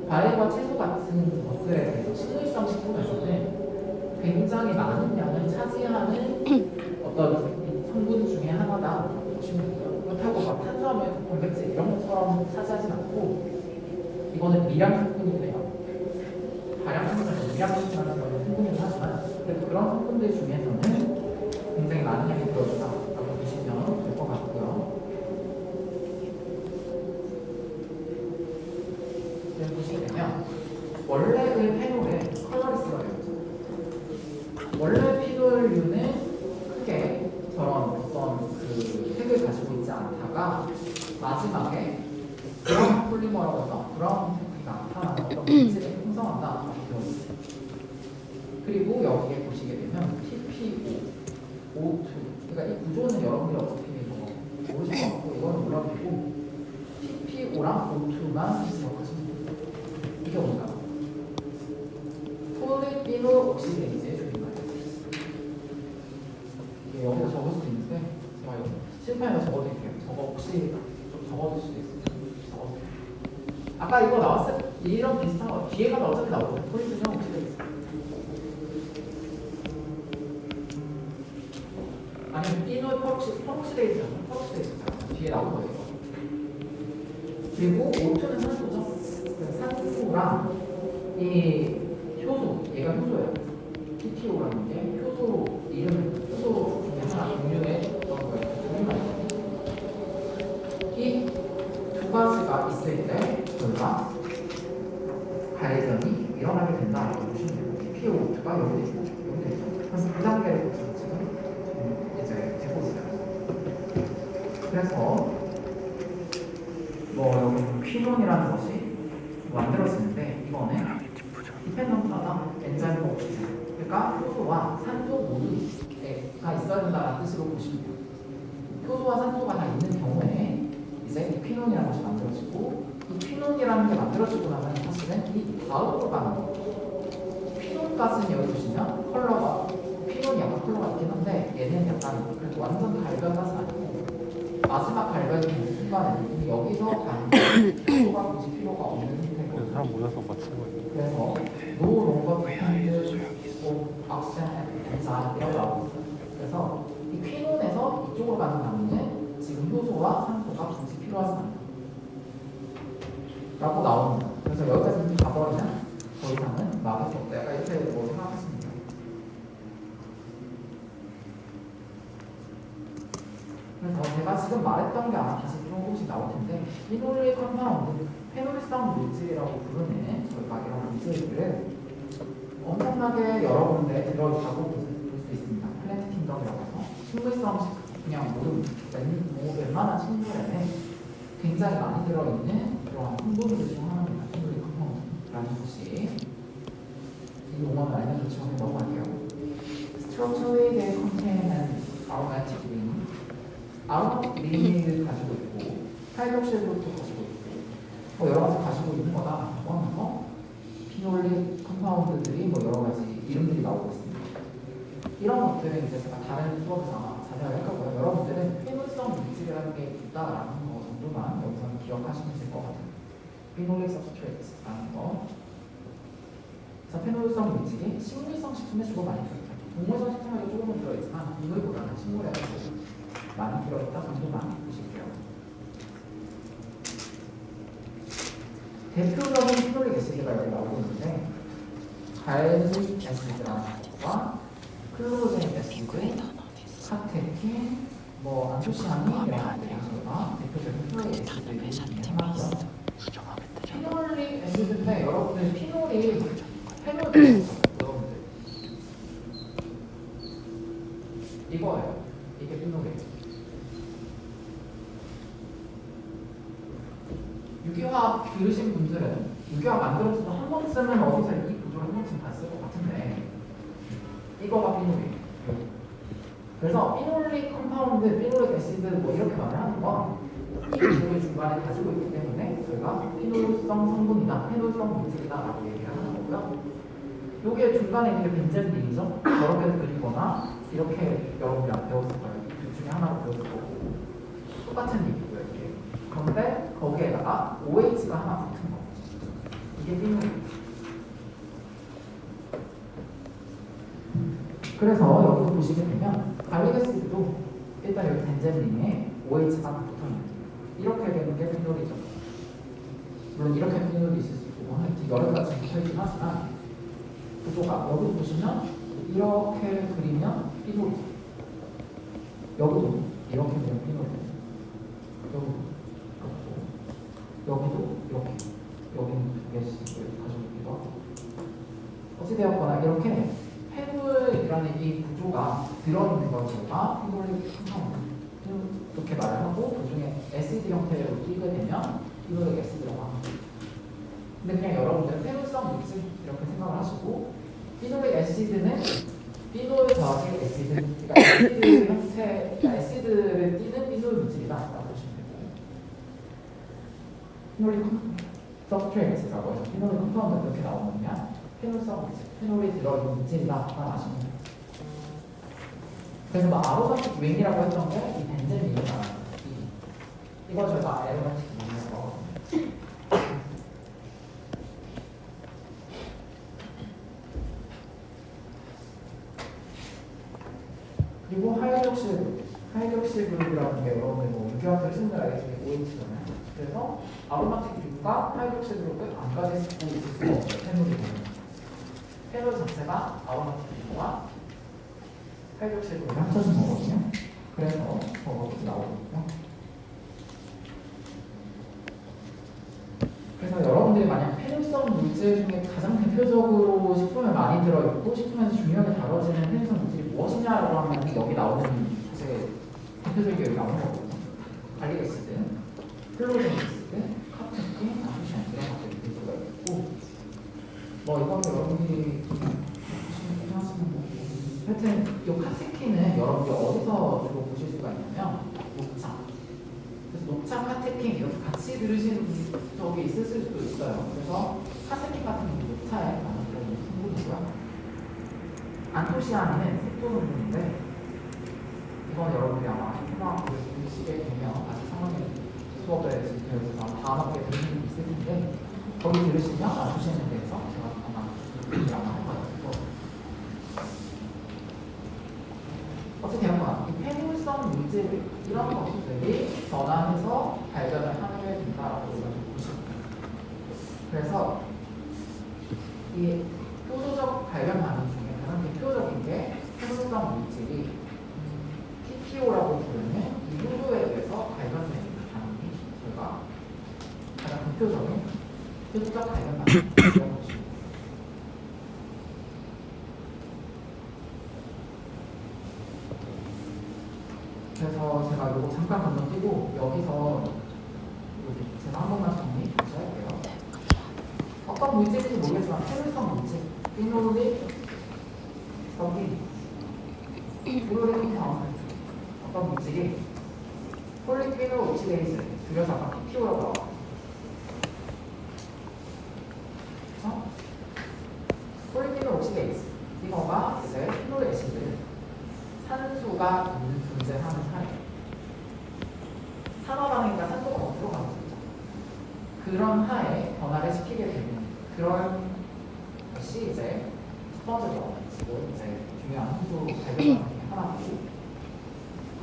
과일과 채소 같은 것들에 대해서 식물성 식품에서는 굉장히 많은 양을 차지하는 어떤 성분 중에 하나다 보시면 돼요. 그렇다고 막 탄수화물, 단백질 이런 것처럼 차지하진 않고, 이거는 미량 성분이에요. 다량 성분은 미량 성분이라는 건 성분이긴 하지만 그래도 그런 성분들 피놀들 중에서는 굉장히 많은 양이 들어있다라고 보시면 될 것 같고요. 네, 보시게 되면 원래의 페놀에 컬러리스가 되어 있죠. 원래 피놀류는 크게 저런 어떤 그 색을 가지고 있지 않다가 마지막에 브라운 폴리머라고 해서 브라운 색이 나타나는 어떤 물질을 형성한다. 그리고 여기에 보시게 되면 TPO, O2 그러니까 이 구조는 여러분들이 어차피 모르실 것 같고 이거는 몰라도 되고 TPO랑 O2만 기억하시면 돼요. 이게 뭔가 폴리피놀 옥시데이즈의 조림말이에요. 이게 여기서 적을 수도 있는데 제가 여기 실판에서 적어드릴게요. 저거 혹시 좀 적어둘 수도 있어요. 적어드릴게요. 아까 이거 나왔어요. 이런 비슷한 거 뒤에 가면 어차피 나오거든요. 폴리피놀 옥시데이즈. 아니면 피놀 퍼록시데이즈잖아요. 퍼록시데이즈잖아요. 뒤에 나온 거예요. 그리고 O2는 산소죠. 산소랑 이 효소, 얘가 효소예요. PTO라는 게 효소 이름, 효소 중에 하나 종류의 어떤 거예요. 이 두 가지가 있을 때 저희가 발전이 일어나게 된다라고 보시면 돼요. PTO2가 여기 있고 여기 있죠. 그래서 그 단계를 지금 이제 되고 있어요. 그래서 뭐 여기 퀴논이라는 것이 만들어지는데 이거는 디펜던트하다 엔자임 옥시즌 그러니까 효소와 산소 모두가 있어야 된다는 뜻으로 보시면 돼요. 효소와 산소가 다 있는 경우에 이제 이 퀴논이라는 것이 만들어지고 이 퀴논이라는 게 만들어지고 나면 사실은 이 다음으로 가는 거예요. 퀴논가스는 여기 보시면 컬러가 퀴논이 약간 컬러가 있긴 한데 얘는 약간 그래도 완전 갈변 가스는 아니고 마지막 갈변이 되는 순간에는 여기서 가는 효소가 굳이 필요가 없는 상태고 사람 모여서 맞춘 거예요. 그래서 no longer depends on oxygen and enzyme 이라고 나오고 있어요. 그래서 이 퀴논에서 이쪽으로 가는 단계는 지금 효소와 산소가 굳이 필요하지 않다 라고 나오는 거예요. 그래서 여기까지 이제 가버리면 더 이상은 막을 수 없다. 약간 이렇게 뭐 생각하시면 돼요. 그래서 제가 지금 말했던 게 아마 다시 조금씩 나올 텐데 피놀릭 컴파운드, 페놀리성 물질이라고 부르는 저희가 이런 물질들을 엄청나게 여러 군데 들어있다고 볼 수 있습니다. 플랜트 킹덤이라고 해서 식물성 그냥 모든 웬만한 식물에는 굉장히 많이 들어있는 그런 성분들 중 하나입니다. 피놀릭 컴파운드라는 것이 이 용어는 알려주시고 넘어갈게요. Structurally they contain an aromatic ring 아로마틱 링을 가지고 있고 하이드록실도 가지고 있고 뭐 여러 가지 가지고 있는 거다 포함해서 피놀릭 컴파운드들이 뭐 여러 가지 이름들이 나오고 있습니다. 이런 것들은 이제 제가 다른 수업에서 자세하게 할 거고요. 여러분들은 피놀성 물질이라는 게 있다라는 거 정도만 여기서는 기억하시면 될 것 같아요. 피놀릭 서브스트레이트라는 거. 그래서 피놀성 물질이 식물성 식품에 주로 많이 들어있다. 동물성 식품에도 조금은 들어있지만 동물보다는 식물에 많이 들어있다 정도만 보실게요. 대표적인 피놀릭 애시드가 여기 나오고 있는데 갈릭 애시드라는 거와 클로로제닉 애시드, 카테킨, 뭐 안토시아닌 이런 애시드가 대표적인 피놀릭 애시드 중에 하나고요. 피놀릭 애시드인데 여러분들 피놀이 페놀 여러분들 이거예요. 이게 피놀이에요. 유기화학 들으신 분들은 유기화학 만들어서도 한 번쯤은 어디서 이 구조를 한 번쯤 봤을 것 같은데 이거가 피놀이에요. 그래서 피놀릭 컴파운드, 피놀릭 애시드 뭐 이렇게 말을 하는 건 이 구조를 중간에 가지고 있기 때문에 저희가 피놀성 성분이다, 페놀성 물질이다 라고 얘기를 하는 거고요. 요게 중간에 있는 게 벤젠린이죠. 저렇게 그리거나 이렇게 여러분이 안 배웠을 거예요. 둘 중에 하나로 배웠을 거고 똑같은 얘기고요. 이게. 그런데 거기에다가 OH가 하나 붙은 거. 이게 피놀입니다. 그래서 여기 보시게 되면 갈릭애시드도 일단 여기 벤젠린에 OH가 붙어있는 이렇게 되는 게 피놀이죠. 물론 이렇게 피놀이 있을 수 있고 여러 가지 붙어있긴 하지만 구조가 여기 보시면 이 이렇게 그리면 피놀이죠. 여기도 이렇게 그리면 피놀이죠. 여기도 이렇게 여기는 두 개씩 가져오기도 하고 어찌되었거나 이렇게 페놀이라는 이 구조가 들어있는 것과 피놀이 이렇게 말을 하고 도중에 에시드 형태로 띄게 되면 피놀이 에시드라고 합니다. 근데 그냥 여러분들은 페놀성 물질 이렇게 생각을 하시고 피놀릭 에시드는 피놀 더하기 에시드, 그러니까 에시드 형태, 그러니까 에시드를 띠는 피놀 물질이다라고 보시면 되고, 피놀릭 서브스트레이트라고 해서 피놀릭 컴파운드 이렇게 나오느냐, 피놀성 물질, 피놀이 들어있는 물질이다라고 아시면 돼요. 그래서 뭐 아로마틱 윙이라고 했던 게 이 벤젠민이라는 이거 저희가 아로마틱 윙이라고 그리고 하이드록실 그룹이라는 게 여러분들 뭐 유기화학을 쓰는 알겠지만 OH잖아요. 그래서 아로마틱 그룹과 하이드록실 그룹을 안 가질 수 있을 수가 없어요. 페놀이 페놀 자체가 아로마틱 그룹과 하이드록실 그룹이 합쳐진 거거든요. 그래서 저것도 나오거든요. 그래서 여러분들이 만약 페놀성 물질 중에 가장 대표적으로 식품에 많이 들어있고 식품에서 중요하게 다뤄지는 페놀성 물질이 무엇이냐라고 하면 여기 나오는 이제 대표적인 게 여기 나오는 거거든요. 갈릭에시드, 플로젠에시드, 카테킨, 아미션 이런 것들이 들 수가 있고 뭐 이것도 여러분들이 하시는 거고 하여튼 이 카테킨은 여러분들이 어디서 주로 보실 수가 있냐면 녹차. 그래서 녹차, 카테킨 이렇게 같이 들으시는 적이 있을 수도 있어요. 그래서 카테킨 같은 경우 녹차에 많이 들어있는 성분이고요. 안토시아닌은 색소성분인데 이건 여러분들이 아마 초등학교를 들으시게 되면 아직 상황에 수업에 들으셔서 다음학기에 들으실 수 있을 텐데 거기 들으시면 안토시아닌에 대해서 제가 아마 할 거예요. 어쨌든 이 페놀성 물질 이런 것들이 전환해서 발견을 하게 된다라고 보시면 돼요. 그래서 이 효소적 발견 반응 중에 가장 대표적인 게 페놀성 물질이 TPO라고 부르는 이 효소에 의해서 발견되는 반응이 저희가 가장 대표적인 효소적 발견 반응이라고 보시면 돼요. 그래서 제가 이거 잠깐 건너뛰고 여기서 제가 한 번만 정리 다시 할게요. 어떤 물질인지 모르겠지만 페놀성 물질, 피놀릭, 여기 피놀릭 컴파운드 어떤 물질이 폴리피놀 오시데이즈 줄여서 아까 PPO라고 나와요. 그래서 폴리피놀 오시데이즈 이거가 이제 피놀 에시드 산소가 있는 존재하는 사례. 산화방이니까 산소가 어디로 가는 거죠? 그런 하에 변화를 시키게 되는 그런 것이 이제 첫 번째로 지금 이제 중요한 산소 발견 중에 하나고.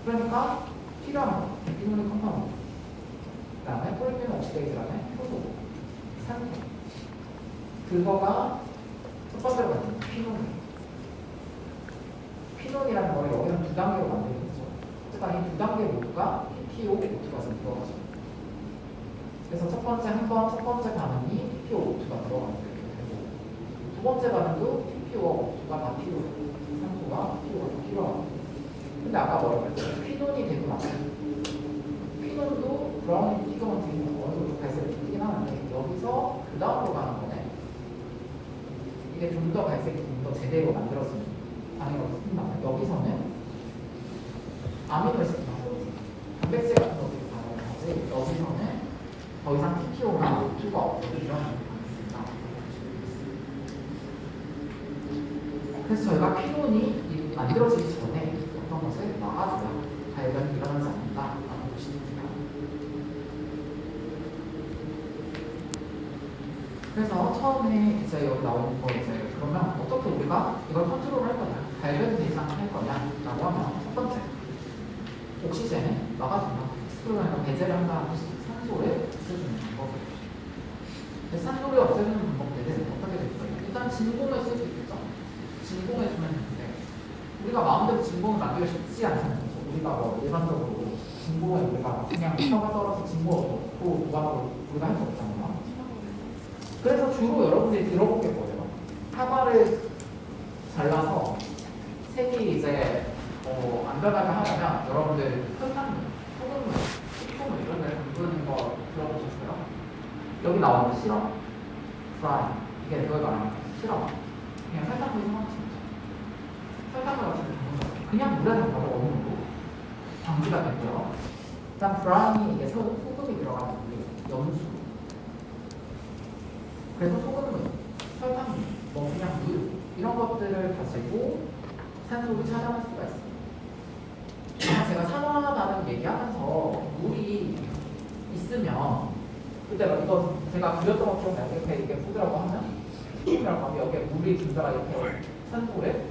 그러니까 필요한 거, 비놀릭 컴파운드. 그다음에 폴리피놀 옥시데이즈라는 효소, 산소. 그거가 첫 번째로 가는 피놀이에요. 피놀이라는 걸 여기는 두 단계로 만들고 있죠. 어쨌든 이 두 단계 모두가 PPO, O2가 들어가죠. 그래서 첫 번째 반응이 PPO, O2가 들어가는 되고 두 번째 반응도 PPO와 O2가 다 필요해요. 산소가 PPO가 다 필요하고. 근데 아까 뭐라고 했죠? 퀴논이 되고 나서 퀴논도 브라운 피그먼트 있는 어느 정도 갈색이 튀긴 하는데 여기서 그 다음으로 가는 거네. 이게 좀 더 갈색이 좀 더 제대로 만들었습니다. 반응이라고 쓴다면 여기서는 아미노에시드나 단백질 같은 것들이 반응을 하지 여기서는 더 이상 PPO나 O2가 없어도 일어나는 겁니다. 그래서 저희가 퀴논이 만들어지기 전에 어떤 것을 막아줘야 발견이 일어나지 않는다라고 보시면 됩니다. 그래서 처음에 이제 여기 나오는 거 이제 그러면 어떻게 우리가 이걸 컨트롤 할 거냐, 발견 대상 할 거냐라고 하면 첫 번째 옥시젠을 막아준다. 스크롤이나 배제를 한다는 것이 산소를 없애주는 방법이에요. 산소를 없애주는 방법들은 어떻게 될까요? 일단 진공을 쓸 수 있겠죠. 진공해주면 되는데 우리가 마음대로 진공을 만들기 쉽지 않잖아요. 우리가 뭐 일반적으로 진공에 우리가 그냥 혀가 떨어서 진공 넣고 무한으로 우리가 할 수 없잖아요. 그래서 주로 여러분들이 들어볼 게 뭐예요? 사과를 잘라서 색이 이제 안 변하게 하려면 여러분들 설탕물, 소금물, 식초물 이런 데 담그는 거 들어보셨어요? 여기 나오는 시럽, 프라이 이게 그거가 아니에요. 시럽 그냥 설탕물이 상관없습니다. 설탕물 같은 거 담그는 거예요. 그냥 물에 담가도 어느 정도 방지가 되고요. 일단 브라운이 이게 소금이 들어가는 게 염수. 그래서 소금물, 설탕물, 뭐 그냥 물 이런 것들을 가지고 산소를 차단할 수가 있어요. 제가 산화 반응 얘기하면서 물이 있으면 그때 이거 제가 그렸던 것 기억나요? 이렇게 푸드라고 하면 푸드라고 하면 여기에 물이 들다가 이렇게 산소를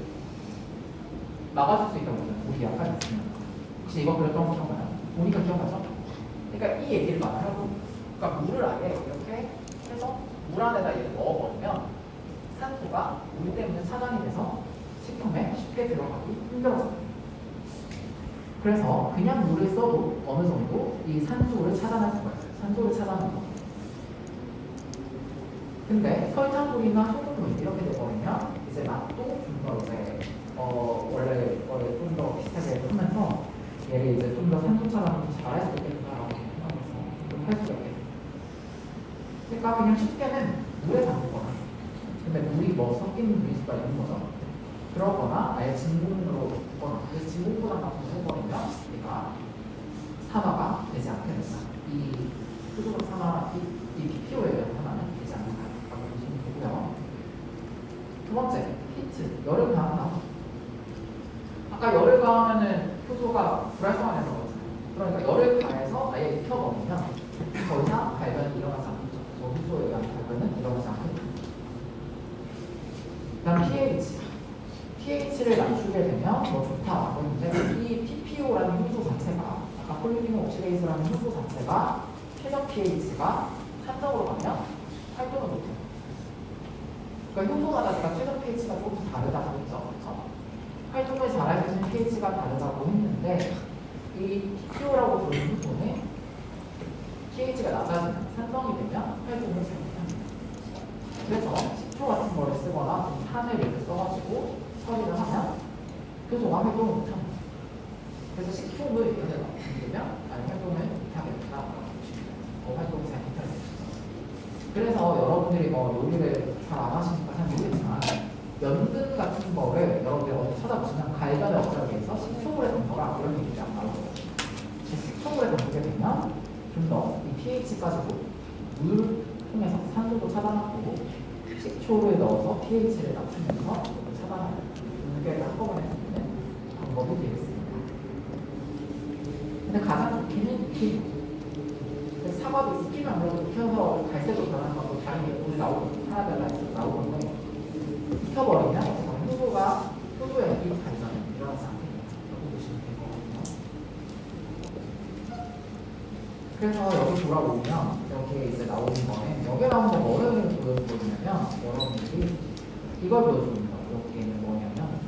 막아줄 수 있다고 했잖아요. 물이 약간 있으면 혹시 이거 그렸던 거 기억나요? 보니까 기억나죠? 그러니까 이 얘기를 말하려고 그러니까 물을 아예 이렇게 해서 물 안에다 얘를 넣어버리면 산소가 물 때문에 차단이 돼서 식품에 쉽게 들어가기 힘들어져요. 그래서 그냥 물을 써도 어느 정도 이 산소를 차단할 수가 있어요. 산소를 차단하는 거. 근데 설탕물이나 소금물 이렇게 돼버리면 이제 맛도 좀 더 이제 원래 좀 더 비슷하게 하면서 얘를 이제 좀 더 산소 차단을 잘할 수 있겠다라고 생각해서 좀 할 수가 있겠죠. 그러니까 그냥 쉽게는 물에 담그거나 근데 물이 뭐 섞이는 물일 수가 있는 거죠. 그러거나 아예 진공으로 붓거나 그래서 진공보다 부숴버리면 얘가 산화가 되지 않게 된다. 이 수소가 산화, 이 PPO에 의한 산화는 되지 않는다라고 보시면 되고요. 두 번째, 히트, 열을 가한다. 아까 열을 가하면은 효소가 불활성화돼서 그렇잖아요. 그러니까 열을 가해서 아예 익혀버리면 더 이상 발변이 일어나지 않겠죠. 저 효소에 의한 발변은 일어나지 않게 됩니다. 그 다음 pH를 낮추게 되면 뭐 좋다. 그런데 이 PPO라는 효소 자체가 아까 폴리피놀 옥시데이즈라는 효소 자체가 최적 pH가 산정으로 가면 활동을 못해요. 그러니까 효소마다 제가 최적 pH가 조금씩 다르다고 했죠. 그렇죠? 활동을 잘할 수 있는 pH가 다르다고 했는데 이 PPO라고 부르는 효소는 pH가 낮아지면 산정이 되면 활동을 잘 못합니다. 그래서 식초 같은 거를 쓰거나 좀 탄을 이렇게 써가지고 처리를 하면 효소가 활동을 못합니다. 그래서 식초를 이렇게 넣으면 활동을 못하겠다라고 보시면 활동을 잘 못하겠죠. 그래서 여러분들이 요리를 잘 안 하시니까 잘 모르겠지만 연근 같은 거를 여러분들이 어디 찾아보시면 갈변을 억제하기 위해서 식초물에 담거라 이런 얘기들이 안 나오거든요. 식초물에 담게 되면 좀 더 이 pH까지도 물 통해서 산소도 차단하고 식초를 넣어서 pH를 낮추면서 차단하는 두 개를 한꺼번에 하는 방법이 되겠습니다. 근데 가장 좋기는 익히는 거죠. 사과도 익히면 아무래도 익혀서 갈색으로 변하는 것도 다른 게 물이 하나달라 해서 나오는데 익혀버리면 효소의 이 발전은 일어나지 않게 된다고 보시면 될 것 같아요. 그래서 여기 돌아오면 여기에 이제 나오는 거는 여기에 나오는 거 뭐를 보여주냐면 여러분들이 이걸 보여줍니다. 여기에는 뭐냐면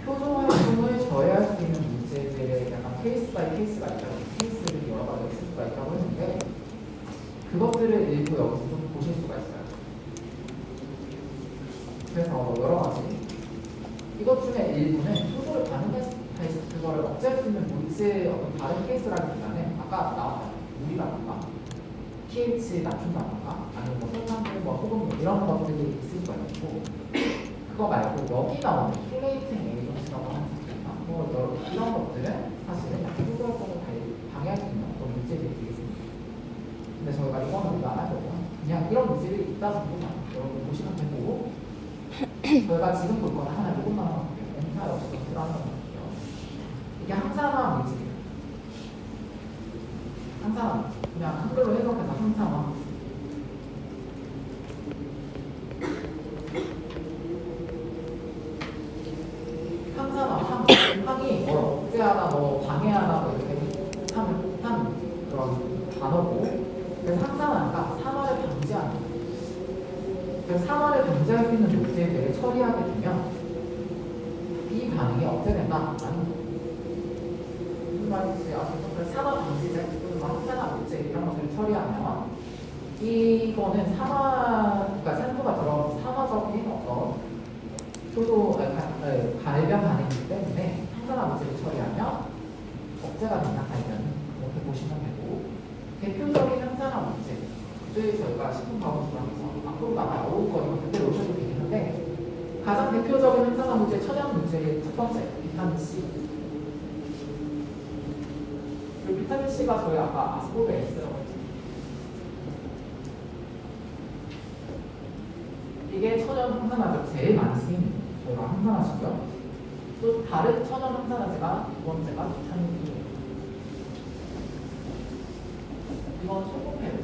효소 활동을 저해할 수 있는 문제들의 약간 케이스 바이 케이스가 있다고 케이스를 여러 가지 있을 수가 있다고 했는데 그것들을 일부 여기서 좀 보실 수가 있어요. 그래서 여러 가지 이것 중에 일부는 효소를 반응해서 그거를 억제할 수 있는 물질 어떤 다른 케이스라기보다는 아까 나왔잖아요. 물이라든가 pH 낮춘다든가 아니면 뭐 설탕물, 뭐 소금 이런 것들이 있을 수가 있고 그거 말고 여기 나오는 킬레이팅 에이전트라고 하는 이런 것들은 사실은 약간 효소 활동을 방해할 수 있는 어떤 물질들이 되겠습니다. 근데 저희가 이거는 우리가 안 할 거고 그냥 이런 물질이 있다 정도만 여러분 보시면 되고 저희가 지금 볼 거는 하나 조금만 볼게요. 엔타 역시 들어가는 거 볼게요. 이게 항산화 물질이에요. 항산화 물질. 그냥 한글로 해석해서 항산화. 항산화, 항이 뭐 억제하다, 뭐 방해하다, 뭐 이렇게 한 그런 단어고, 그래서 항산화가 산화를 방지하는 거예요. 그래서 산화를 방지할 수 있는 물질들을 처리하게 되면 반응이 어떻게 된다라는 거. 무슨 말인지 아시죠? 그래서 산화 방지제 또는 항산화 물질 이런 것들을 처리하면 이거는 그러니까 산소가 들어온 산화적인 어떤 발변 반응이기 때문에 항산화 물질을 처리하면 억제가 된다 발변 이렇게 보시면 되고 대표적인 항산화 물질 저희가 식품과학원에서 앞으로 나올 거니까 그때 오셔도 되겠는데 가장 대표적인 항산화 물질 천연 물질의 첫 번째 비타민 C. 그 비타민 C가 저희 아까 아스코르베이스라고 했죠. 이게 천연 항산화제 제일 많이 쓰이는 저희가 항산화제고요. 또 다른 천연 항산화제가 두 번째가 비타민 B예요. 이건 초코페르.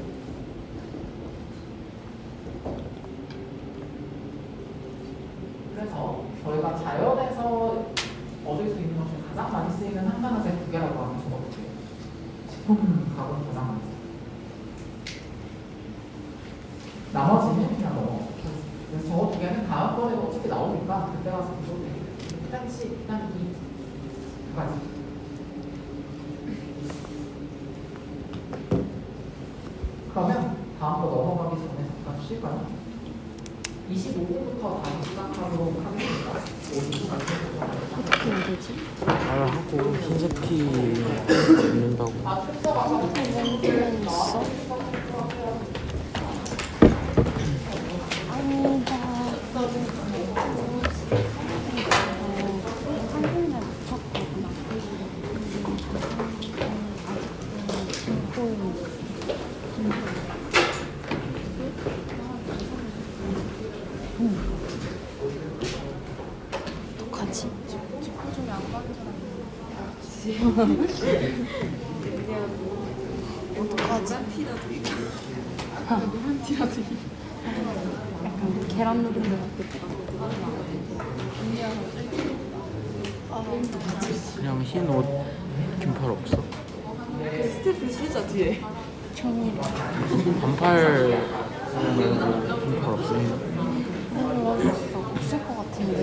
그래서 저희가 자연에서 얻을 수 있는 것 중에 가장 많이 쓰이는 항산화제 두 개라고 하면 저거 같아요. 식품과학은 가장 많이 써요. 나머지는 그냥 넘어. 그래서 저거 두 개는 다음번에 어차피 나오니까 그때 가서 보셔도 돼요. 비타민 C, 비타민 E 두 가지. 그러면 다음 거 넘어가기 전에 잠깐 쉴까요? 25분부터 다시 시작하도록 하겠습니다. 50분 어떻게 해야 되지? 하고 흰색 티 입는다고. 왼쪽에 있어? 아니다. 한국날 붙였거든. 어떡하지? 어떡하지? 약간 계란 누른데 같겠다. 그냥 흰 옷 긴팔 없어? 스태프 쓰자 뒤에. 종이로. 반팔 말고 긴팔 없어? 없어. 없을 것 같은데.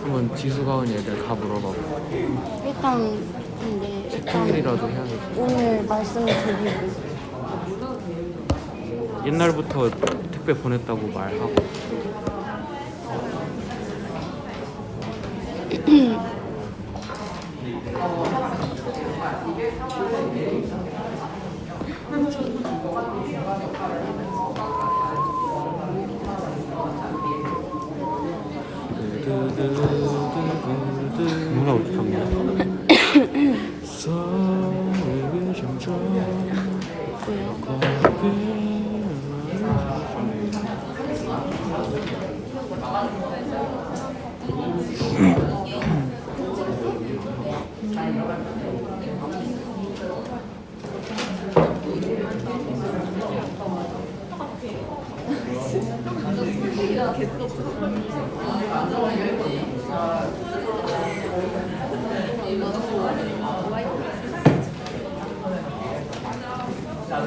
한번 지수가 온 애들 다 물어봐. 일단 통일이라도 해야 돼. 오늘 말씀드리고 옛날부터 택배 보냈다고 말하고. 누가 어디 갔냐?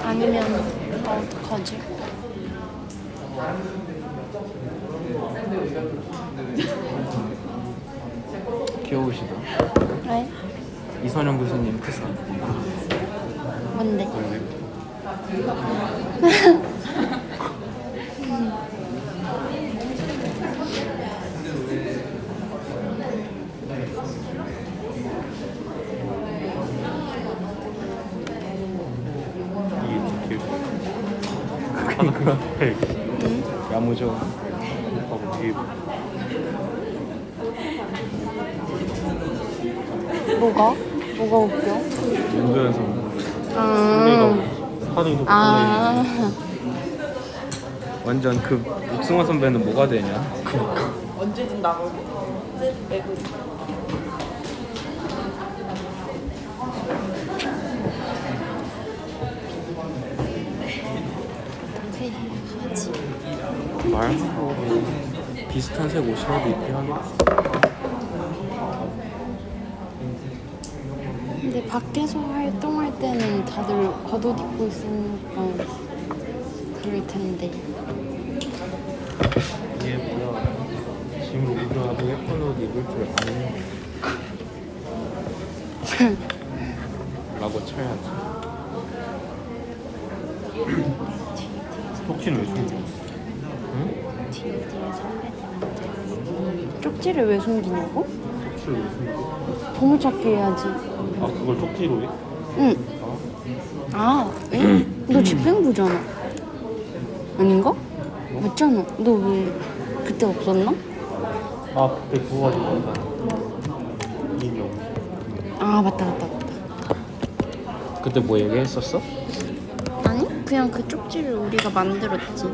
아니면 어떡하지? 귀여우시다. 왜? 이선영 교수님 크사. 뭔데? 야무져. 뭐가? 뭐가 웃겨? 운전해서 하도 이렇게 아, 완전 그 육승화 선배는 뭐가 되냐? 언제든 나가고 내고 있어. 어떻게 하지? 말하고 비슷한 색 옷이라도 입게 하겠지. 근데 밖에서 활동할 때는 다들 겉옷 입고 있으니까 그럴 텐데. 지금 우리나라도 예쁜 옷 입을 줄 아는 라고 쳐야지. 혹시는 왜 숨겨? 응? 뒤에 선배들한테 쪽지를 왜 숨기냐고? 혹시를 왜 숨겨? 보물찾기 해야지. 아 그걸 쪽지로 해? 응. 아, 에? 너 집행부잖아. 아닌가? 맞잖아. 너 왜 그때 없었나? 아 그때 그거 가지고 왔잖아. 인형. 아, 맞다. 그때 뭐 얘기했었어? 아니, 그냥 그 쪽지를 우리가 만들었지.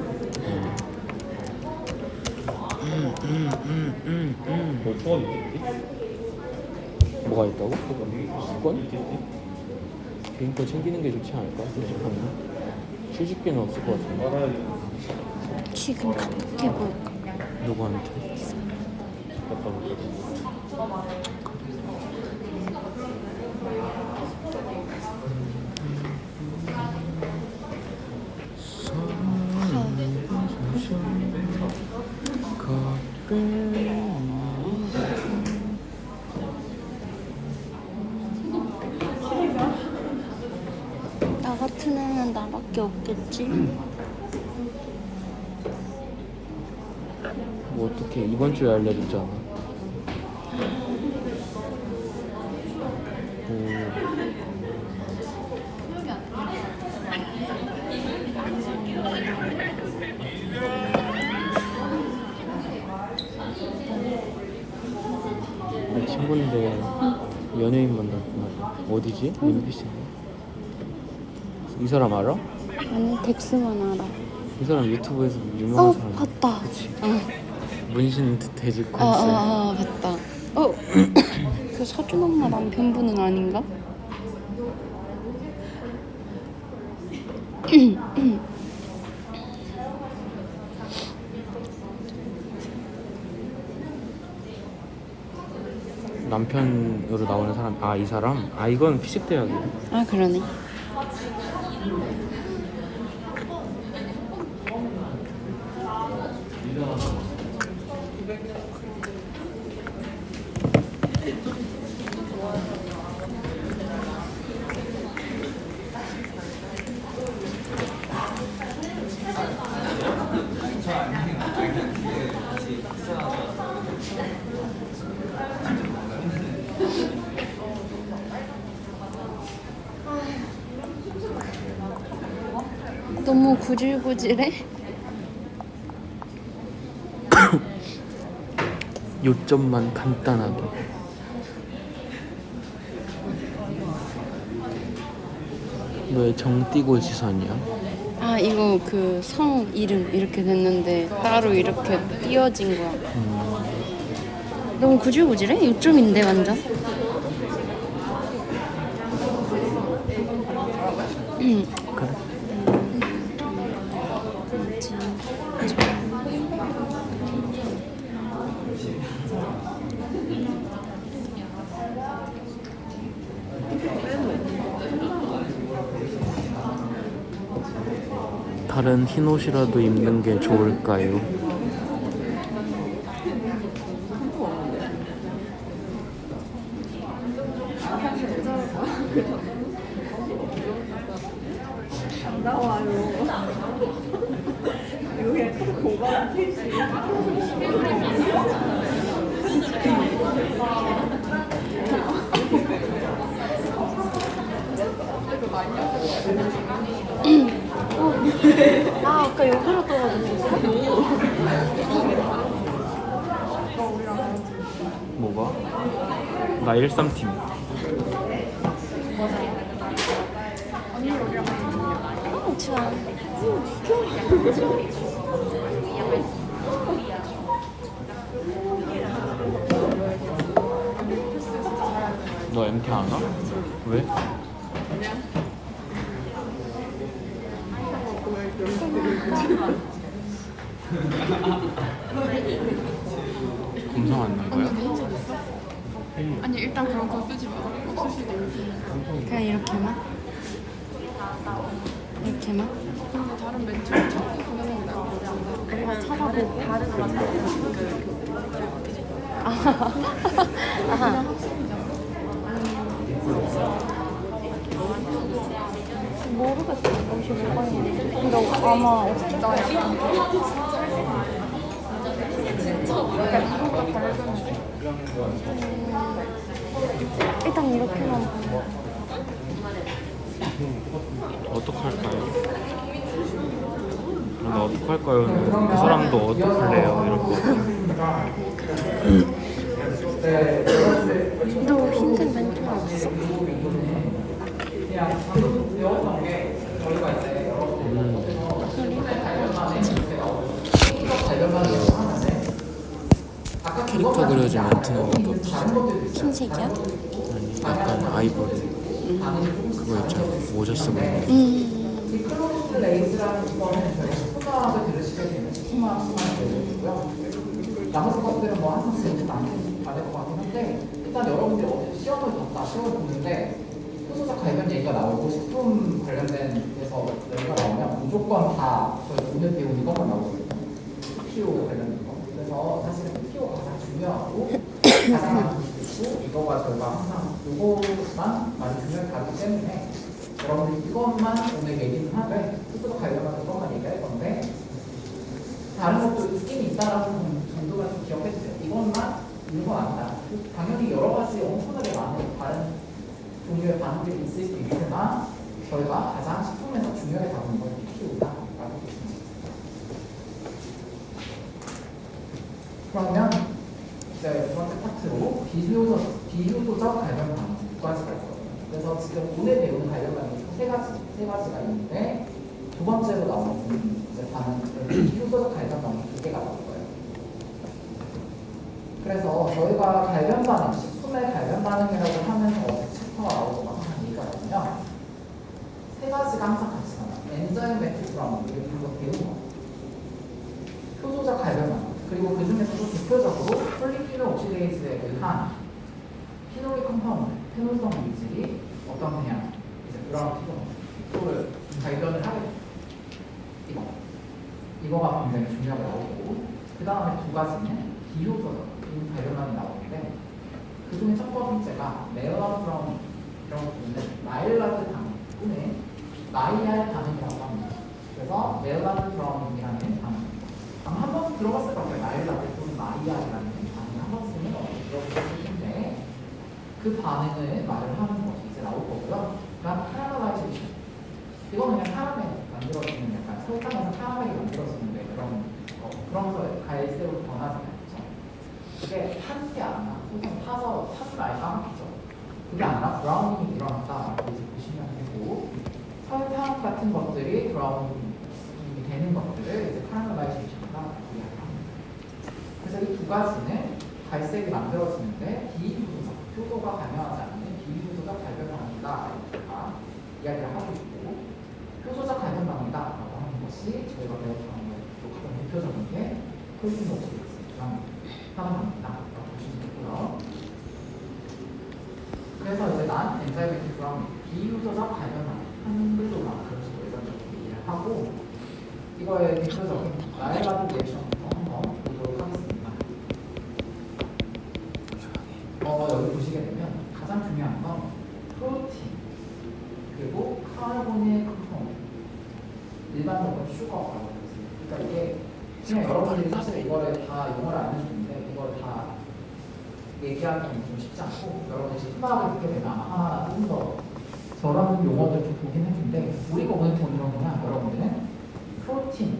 뭐 추억이 있겠지? 뭐가 있다고? 수건? 개인거 챙기는 게 좋지 않을까? 솔직하면 수집기는 없을 것 같은데. 지금 카톡해볼까? 누구한테? 갖다 볼게. 나 같은 애는 나밖에 없겠지? 뭐 어떻게 이번 주에 알려줬잖아. 내 친구인데 연예인 만났구나. 어디지? MBC인가? 이 사람 알아? 아니, 덱스만 알아. 이 사람 유튜브에서 유명한 사람. 봤다. 그치. 어. 문신 돼지 컨셉. 봤다. 그 서준 엄마 남편분은 아닌가? 남편으로 나오는 사람. 아, 이 사람? 아, 이건 피식대학이야. 아, 그러네. 너무 구질구질해? 요점만 간단하게. 왜 정띠고 지선이야? 아, 이거 그 성 이름 이렇게 됐는데 따로 이렇게 띄어진 거야. 너무 구질구질해? 요점인데 완전? 그래. 다른 흰 옷이라도 입는 게 좋을까요? 아, 아까 여기로 떨어졌었어? 뭐가? 나 13팀. 좋아. 너 MT 안 와? 왜? 검성 안 난 거야? 아니 일단 그런 거 쓰지 마. 없을 수도 있지. 그냥 이렇게만? 이렇게? 이렇게만? 근데 다른 멘트를 찾아보는 게 나을 것 같은데. 아니면 다른 아하. 모르겠어. 옷이 뭐가 있는지. 근데 아마 어떻게 나야 일단 이렇게만 어떡할까요? 그럼 어떡할까요? 그 사람도 어떡할래요? 이럴 거. 너 흰색 멘트가 없어? 그냥 방금 배웠던 게 저희가 이제 캐릭터 그려준 멘트는 어떻게 흰색이야? 아니 약간 아이보리 그거 있잖아 모자 쓰고 있는 이 클로리스 레이즈라는 거는 저희가 식품화학을 들으시게 되면 식품화학 시간이 되고요. 나머지 것들은 뭐 항상 들으면 안 될 것 같긴 한데 일단 여러분들이 어제 시험을 보는데 소소적 관련 얘기가 나오고 식품 관련된 데서 얘기가 나오면 무조건 다 저희 오늘 배운 이것만 나오거든요. PO 관련된 거. 그래서 사실은 PO가 가장 중요하고 가장 많이 있고 이거가 저희가 항상 이거만 많이 중요하게 다루기 때문에 여러분들 이것만 오늘 얘기는 하되 소소적 관련한 이것만 얘기할 건데 다른 것도 있긴 있다라는 정도만 좀 기억해주세요. 이것만 있는 건 아니다. 당연히 여러 가지 엄청나게 많은 다른 종류의 반응들이 있을 수 있지만 저희가 가장 식품에서 중요하게 다루는 건 PO다라고 보시면 됩니다. 그러면 이제 두 번째 파트로 비효도적 관련 반응 두 가지가 있거든요. 그래서 지금 오늘 배우는 관련 반응이 세 가지가 있는데 두 번째로 나오는 이제 반응 비효도적 관련 반응이 두 개가 나올 거예요. 그래서 저희가 관련 반응, 식품의 관련 반응이라고 하면서 가 나오고 항상 얘기가 나오면 세 가지가 항상 같이 나와요. 엔자이메틱 브라운 이거 배운 거. 효소적 관련 그리고 그 중에서도 대표적으로 폴리피놀 옥시데이즈에 의한 피놀 컴파운드, 페놀성 물질이 어떤 그냥 이제 브라운 피놀을 발견을 하게 돼요. 이거가 굉장히 중요하게 나오고 그 다음에 두 가지는 비효소적 발견만이 나오는데 그 중에 첫 번째가 메어라드 브라운이라고 부르는 마일라드 반응 또는 마이알 반응이라고 합니다. 그래서 메어라드 브라운이라는 반응 아마 한 번 들어봤을 것 같아요. 마일라드 또는 마이알이라는 반응을 한 번쯤은 들어보셨을 텐데 그 반응을 말을 하는 것이 이제 나올 거고요. 그 다음 카라멜라이제이션 이거는 그냥 카라멜 만들어지는 약간 설탕에서 카라멜이 만들어지는데 그러면서 갈색으로 변하잖아요. 그게 탄 게 아니라 소금 타서 타지 말고 까먹히죠. 그게 아니라 브라우닝이 일어났다라고 이제 보시면 되고 설탕 같은 것들이 브라우닝이 되는 것들을 이제 카라멜라이제이션이라고 이야기합니다. 그래서 이 두 가지는 갈색이 만들어지는데 비효도적, 효도가 발명하지 않는 비효도적 발견 반응이다 이야기를 하고 있고 효소적 발견 반응이다라고 하는 것이 저희가 배웠던 가장 대표적인 게 콜린 옥시데이즈 사람입니다. 보시면 되고요. 그래서 이제 난 엔자이메틱 브라운 비효소적 발견하는 한글로만 그런 식으로 일반적으로 얘기를 하고 이거의 대표적인 라일라드 리액션부터 한번 보도록 하겠습니다. 여기 보시게 되면 가장 중요한 건 프로틴 그리고 카르보닐 컴파운드 일반적으로 슈거라고 했습니다. 그러니까 이게 그냥 여러분들이 사실 이거를 다 용어를 안 해주는데 이걸 다 얘기하는 게 좀 쉽지 않고 여러분들이 식품화학을 듣게 되면 아마 하나하나 좀 더 저런 용어들 좀 보긴 했는데 우리가 오늘 보는 거는 여러분들은 프로틴,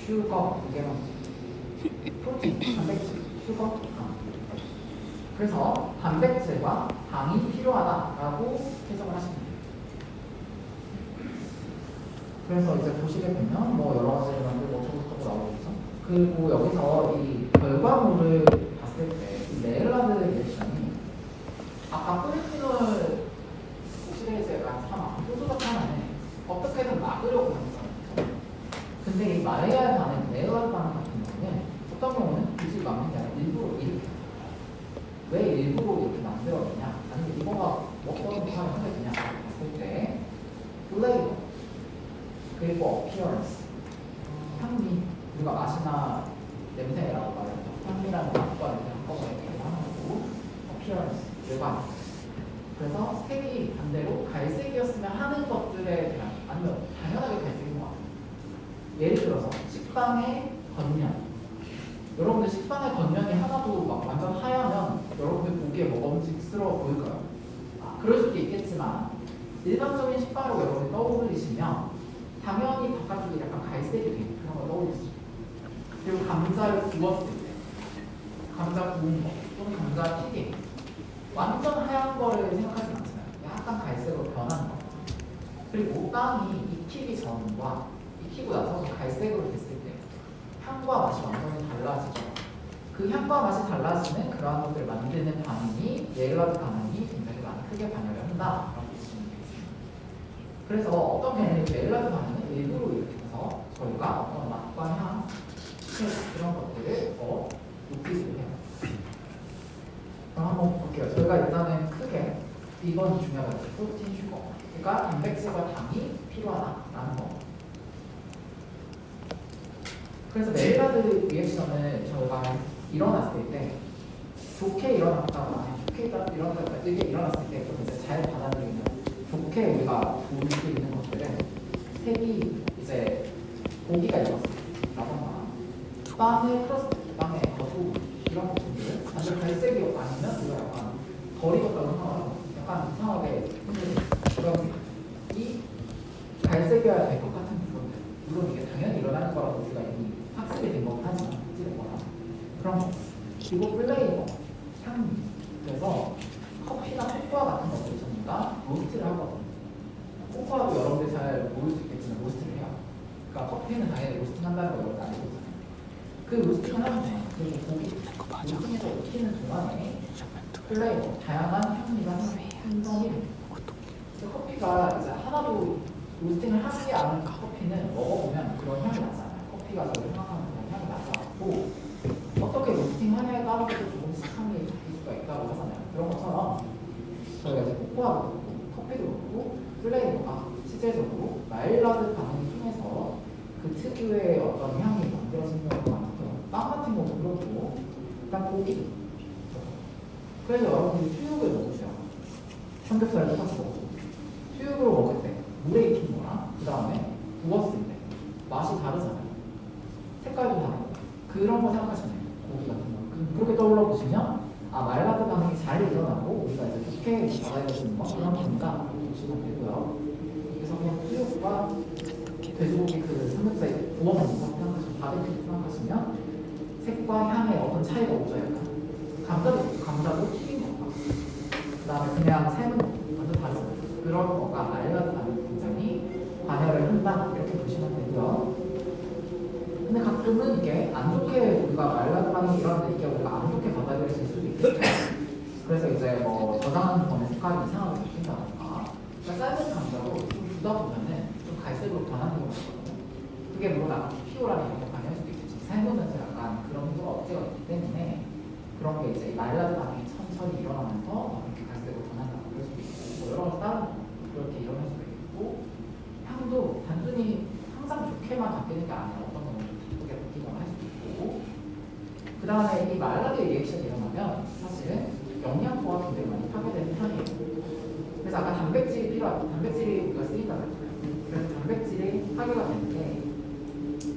슈거 두 개만 프로틴, 단백질, 슈거, 당 그래서 단백질과 당이 필요하다라고 해석을 하시면 돼요. 그래서 이제 보시게 되면 뭐 여러 가지 만들고 어쩌고저쩌고 나오겠죠. 그리고 여기서 이 결과물을 봤을 때 이 메일라드 리액션이 아까 폴리피놀 옥시데이즈에 대한 산화, 효소적 산화는 어떻게든 막으려고 하는 거죠. 근데 이 마레알 반응, 메일라드 반응 같은 경우는 어떤 경우는 굳이 막는 게 아니라 일부러 이렇게 왜 일부러 이렇게 만들어지냐 아니면 이거가 어떤 역할을 하게 되냐 봤을 때 플레이버 그리고 appearance, 향미. 우리가 맛이나 냄새라고 말했죠. 향미라는 맛과 냄새 한꺼번에 얘기하는 거고, appearance, 외관. 그래서 색이 반대로 갈색이었으면 하는 것들에 대한, 아니면 당연하게 갈색인 것 같아요. 예를 들어서 식빵의 겉면. 여러분들 식빵의 겉면이 하나도 막 완전 하얗면 여러분들 보기에 먹음직스러워 보일까요? 그럴 수도 있겠지만 일반적인 식빵으로 여러분이 떠올리시면 당연히 바깥쪽이 약간 갈색이 되는 그런 걸 떠올리시죠. 그리고 감자를 구웠을 때 감자 구운 거 또는 감자 튀김 완전 하얀 거를 생각하지 않잖아요. 약간 갈색으로 변하는 거. 그리고 빵이 익히기 전과 익히고 나서 갈색으로 됐을 때 향과 맛이 완전히 달라지죠. 그 향과 맛이 달라지는 그러한 것들을 만드는 반응이 메일라드 반응이 굉장히 많이 크게 반영을 한다라고 보시면 되겠습니다. 그래서 어떤 경우는 메일라드 반응은 일부러 이렇게 해서 저희가 어떤 맛과 향, 이런 것들을 더 높이기도 해요. 그럼 한번 볼게요. 저희가 일단은 크게 이건 중요하죠. 프로틴, 슈거. 그러니까 단백질과 당이 필요하다라는 거. 그래서 메일라드 리액션을 저희가 일어났을 때 좋게 일어났다거나 좋게 일어났다거나 이게 일어났을 때 좀 이제 잘 받아들이는 좋게 우리가 볼 수 있는 것들은 색이 이제 고기가 익었다거나 빵의 크러스트, 빵의 겉부분 이런 부분들 완전 갈색이 아니면 우리가 약간 덜 익었다고 생각하고 약간 이상하게 그런 이 갈색이어야 될 것 같은 부분들 물론 이게 당연히 일어나는 거라고 우리가 이미 학습이 된 거긴 하지만 어찌됐거나 그런 거 그리고 플레이버, 향미 그래서 커피나 코코아 같은 것들 전부 다 로스트를 하거든요. 코코아도 여러분들 잘 모를 수 있겠지만 로스트를 해요. 그러니까 커피는 당연히 로스팅 한다는 걸 여러분 알고 있잖아요. 그 로스팅 하는 동안 그리고 고기 로스팅해서 익히는 동안에 플레이버, 다양한 향미가 생성이 됩니다. 커피가 이제 하나도 로스팅을 하지 않은 커피는 먹어보면 그런 향이 나잖아요. 커피가 저를 생각하는 그런 향이 나지 않고 어떻게 로스팅하냐에 따라서 조금씩 향이 바뀔 수가 있다고 하잖아요. 그런 것처럼 저희가 이제 코코아도 그렇고 커피도 그렇고 플레이버가 실질적으로 마일라드 반응을 통해서 그 특유의 어떤 향이 만들어지는 경우가 많고요. 빵 같은 경우도 그렇고 일단 고기도 그래서 여러분들이 수육을 먹으세요. 삼겹살을 똑같이 먹고 수육으로 먹을 때 물에 익힌 거랑 그 다음에 구웠을 때 맛이 다르잖아요. 색깔도 다르고 그런 거 생각하시면 돼요. 고기 같은 거. 그렇게 떠올려 보시면 아 말라드 반응이 잘 일어나고 우리가 이제 좋게 받아들여지는 거 그런 건가 보시면 되고요. 그래서 그냥 수육과 돼지고기 그 삼겹살 구워 먹는 거 생각하시면 바베큐 생각하시면 색과 향의 어떤 차이가 오죠. 약간 감자도 튀긴 것과 그 다음에 그냥 삶은 거 완전 다르잖아요. 그런 거가 말라드 반응이 굉장히 관여를 한다 이렇게 보시면 되고요. 근데 가끔은 이게 안 좋게 우리가 말라드 반응이 일어나는데 이게 우리가 안 좋게 받아들여질 수도 있겠죠. 그래서 이제 뭐 저장하는 거는 색깔이 이상하게 바뀐다던가 그러니까 삶은 감자로 좀 두다 보면은 좀 갈색으로 변하는 경우가 있거든요. 그게 물론 아까 피오라는 이런 관여할 수도 있겠지. 삶으면서 약간 그런 것도 억제가 있기 때문에 그런 게 이제 말라드 반응이 천천히 일어나면서 이렇게 갈색으로 변한다 그럴 수도 있고 뭐 여러 가지 다른 그렇게 일어날 수도 있고 향도 단순히 항상 좋게만 바뀌는 게 아니라 어떤 경우는 좀 기쁘게 바뀌거나 할 수도 있고 그 다음에 이 말라드 리액션이 일어나면 사실은 영양소가 굉장히 많이 파괴되는 편이에요. 그래서 아까 단백질이 우리가 쓰인다고 했잖아요. 그래서 단백질이 파괴가 되는데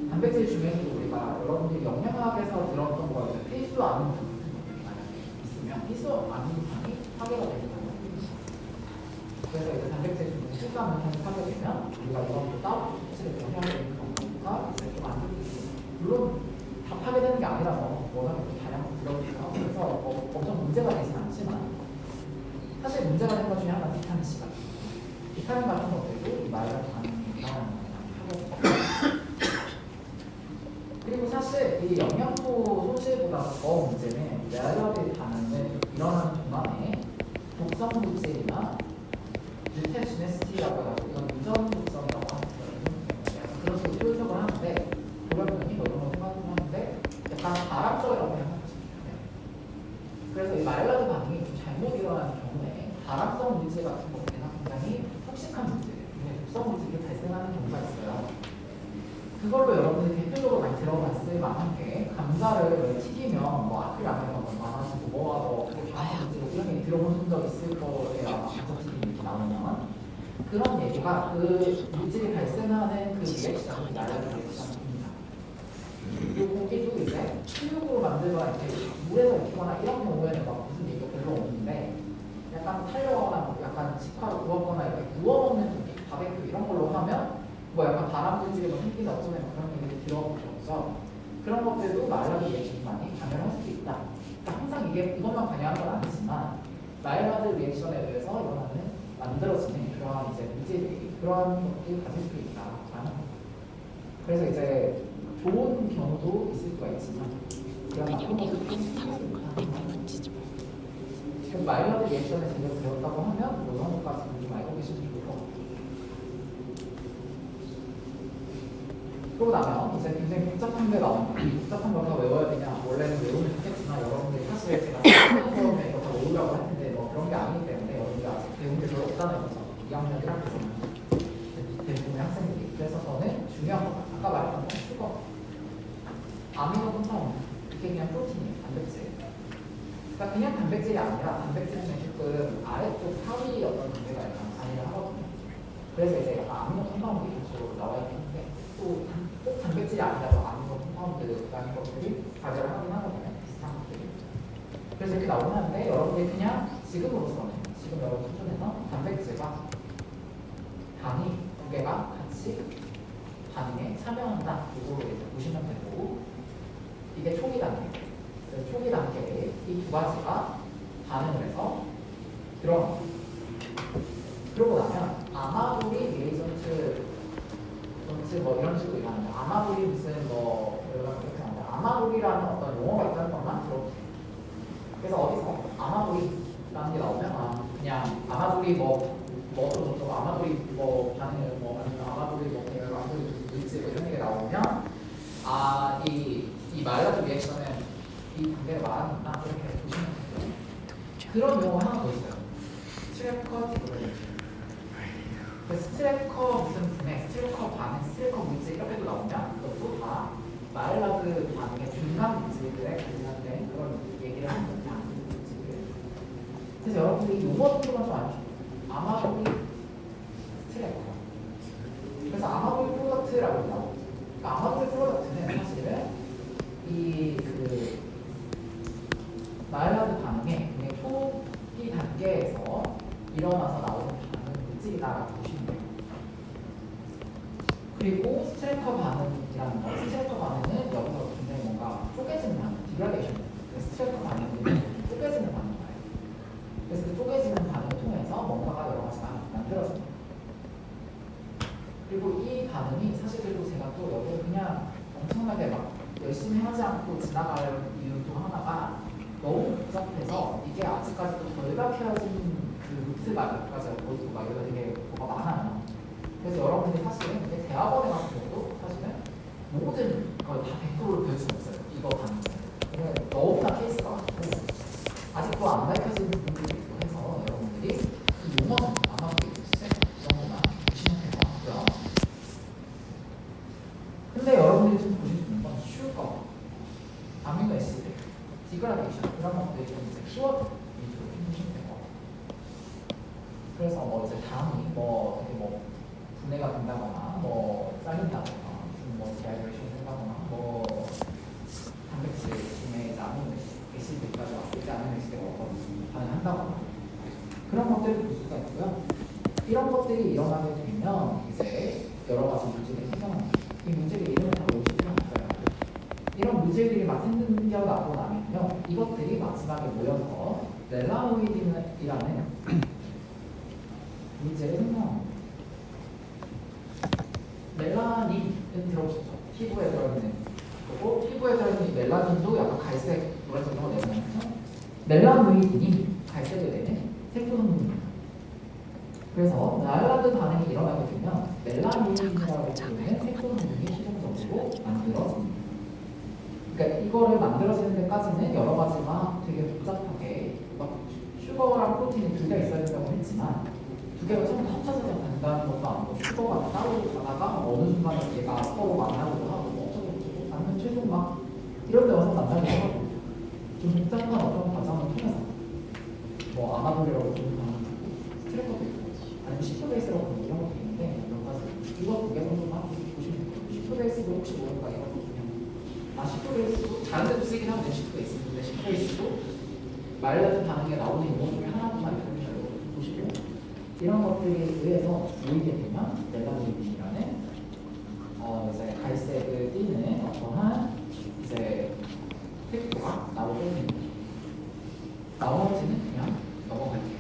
단백질 중에서도 우리가 여러분들이 영양학에서 들었던 거 이제 필수 아닌 있으면 필수 아민산이 파괴가 되는 경우가 있습니다. 그래서 이제 단백질 중에 필수 아민산이 파괴되면 우리가 이것도 따로 조치를 해야 되는 경우가 이제 좀 안 좋게 물론 다 파괴되는 게 아니라서 워낙에 또 다양한 들어오고요. 그래서 엄청 문제가 되진 않지만 사실 문제가 된 것 중에 하나는 비타민 C가 비타민 같은 것들도 이 말과 반응이 일어나는 거예요. 그리고 사실 이 영양소 소실보다 더 문제는 메알라드 반응을 일어나는 동안에 독성 물질이나 뉴테지네스티라고 해가지고 이건 유전 독성이라고 하는 그런 식으로 표현을 하는데 보려면 이런 거 생각을 하는데 약간 발암적이라고 생각하시면 돼요. 그래서 이 마일라드 반응이 좀 잘못 일어나는 경우에 발암성 물질 같은 것들이나 굉장히 톡식한 물질, 독성 물질이 발생하는 경우가 있어요. 그걸로 여러분들이 대표적으로 많이 들어봤을 만한 게 감자를 튀기면 뭐 아크릴 안에가 뭐 많아지고 뭐가 더 많아지고 이런 얘기 들어본 적 있을 거예요. 아마 감자튀김 이렇게 나오면 그런 얘기가 그 물질이 발생하는 그 리액션이 나라는 리액션입니다. 이 고기도 이제 수육으로 만들거나 이렇게 물에서 익히거나 이런 경우에는 막 무슨 얘기가 별로 없는데 약간 타려거나 약간 식화로 구웠거나 이렇게 구워 먹는 고기, 바베큐 이런 걸로 하면 뭐 약간 발암물질이 뭐 생기다 어쩌면 그런 얘기를 들어보셨죠. 그런 것들도 마일라드 리액션이 많이 관여할 수도 있다. 그러니까 항상 이것만 관여하는 건 아니지만 마일라드 리액션에 의해서 일어나는 만들어지는 그러한 이제 물질이 그러한 것들이 가질 수 있다라는 거. 그래서 이제 좋은 경우도 있을 수가 있지만 그런 나쁜 경우도 있을 수가 있다. 지금 마일라드 리액션을 제대로 배웠다고 하면 이런 것까지 좀 알고 계시면 좋을 것 같아요. 그러고 나면 이제 굉장히 복잡한 게 나옵니다. 복잡한 걸 다 외워야 되냐? 원래는 외우면 좋겠지만 여러분들이 사실 제가 처음에 이거 다 외우려고 했는데 뭐 그런 게 아니기 때문에 여러분들이 아직 배운 게 별로 없다는 거죠. 2학년 1학기에서는 대부분의 학생들이. 그래서 저는 중요한 거 아까 말했던 건 슈거, 아미노 컴파운드 이게 그냥 프로틴이에요. 단백질. 그러니까 그냥 단백질이 아니라 단백질은 조금 아래쪽 하위 어떤 단계가 약간 관여를 하거든요. 그래서 이제 아미노 컴파운드 이쪽으로 나와 있는데 또 꼭 단백질이 아니라도 아미노 컴파운드라는 것들이 가져를 하긴 하거든요. 비슷한 것들이. 그래서 이렇게 나오는데 여러분들이 그냥 지금으로서는 지금 여러분 수준에서 단백질과 당이 두 개가 같이 반응에 참여한다. 이거로 이제 보시면 되고 이게 초기 단계. 그래서 초기 단계에 이 두 가지가 반응을 해서 들어갑니다. 그러고 나면 아마도리 리에이전트 뭐 이런 식으로 일어나는 아마도리 무슨 뭐 이렇게 하는데 아마도리라는 어떤 용어가 있다는 것만 들어보세요. 그래서 어디서 아마도리라는 게 나오면 그냥 아마도리 뭐 아마도리 뭐 반응을 뭐 아니면 아마도리 뭐 아마도리 물질 뭐 이런 얘기 나오면 이 마일라드 리액션은 이 단계를 말하는구나 이렇게 보시면 돼요. 그런 용어 하나 더 있어요. 스트레커 디그레이션. 스트레커 무슨 분해, 스트레커 반응, 스트레커 물질 이렇게도 나오면 그것도 다 마일라드 반응의 중간 물질들에 관련된 그런 얘기를 하는 거냐. 그래서 여러분들이 용어들만 좀 알죠. 아마도리 스트레커. 그래서 아마도리 프로덕트라고 나오고, 그러니까 아마도리 프로덕트는 사실은 그 마일라드 반응의 굉장히 초기 단계에서 일어나서 나오는 반응 물질이다라고 보시면 돼요. 그리고 스트레커 반응이라는 거, 스트레커 반응은 여기서 굉장히 뭔가 쪼개지는 반응, 디그라데이션. 스트레커 반응은 쪼개지는 반응이에요. 그래서 그 쪼개지는 반응을 통해서 뭔가가 여러 가지가 만들어집니다. 그리고 이 반응이 사실 그리고 제가 또 여기를 그냥 엄청나게 막 열심히 하지 않고 지나갈 이유 중 하나가 너무 복잡해서 이게 아직까지도 덜 밝혀진 그 루트가 몇 가지가 보이고 막 이런 되게 뭐가 많아요. 그래서 여러분들이 사실은 이게 대학원에 가서 배워도 사실은 모든 걸 다 100%를 배울 수는 없어요. 이거 반응은. 근데 너무나 케이스가 많고 아직도 안 밝혀진 부분들이 있고 해서 여러분들이 이 용어는 아마 정도만 보시면 될 것 같고요. 근데 여러분들이 좀 보실 수 있는 건 슈거, 아미노 애시드, 디그라데이션 이런 것들이 좀 이제 키워드 위주로 좀 보시면 될 것 같아요. 그래서 뭐 이제 당이 뭐 되게 뭐 분해가 된다거나 뭐 잘린다거나 무슨 뭐 디하이드레이션이 된다거나 뭐 단백질 중에 이제 아미노 애시드까지 왔을 때 아미노 애시드가 반응한다거나 그런 것들을 볼 수가 있고요. 이런 것들이 일어나게 되면 이제 여러 가지 물질이 생겨납니다. 이 물질의 이름을 다 외우실 필요는 없어요. 이런 물질들이 막 생겨나고 나면요, 이것들이 마지막에 모여서 멜라노이드라는 물질을 생성합니다. 멜라닌은 들어보셨죠? 피부에 들어있는 거고, 피부에 들어있는 이 멜라닌도 약간 갈색, 노란색으로 내면서 멜라노이드니 갈색이 되는 색소성분입니다. 그래서 마일라드 반응이 일어나게 되면 멜라닌이라고 부르는 색소성분이 최종적으로 만들어집니다. 그러니까 이거를 만들어지는 데까지는 여러 가지 막 되게 복잡하게 막 슈거랑 프로틴이 둘 다 있어야 된다고 했지만 두 개가 전부 합쳐서 된다는 것도 아니고 슈거가 따로 가다가 어느 순간에 얘가 서로 만나고 아마돌이라고 부르는 방법도 있고 스트레커도 있고 아니면 시프트 베이스라고 부르는 이런 것도 있는데 몇 가지 이거 두 개 정도만 보시면 돼요. 시프트 베이스도 혹시 모르니까 이런 거 그냥 시프트 베이스도 다른 데도 쓰긴 하면 시프트 베이스 근데 시프트 베이스도 말라든 반응에 나오는 용어 중에 하나만 이렇게 보시고 이런 것들에 의해서 보이게 되면 멜라닌이라는 이제 갈색을 띠는 어떠한 이제 텍스트가 나오게 됩니다. 나머지는 그냥 넘어갈게요.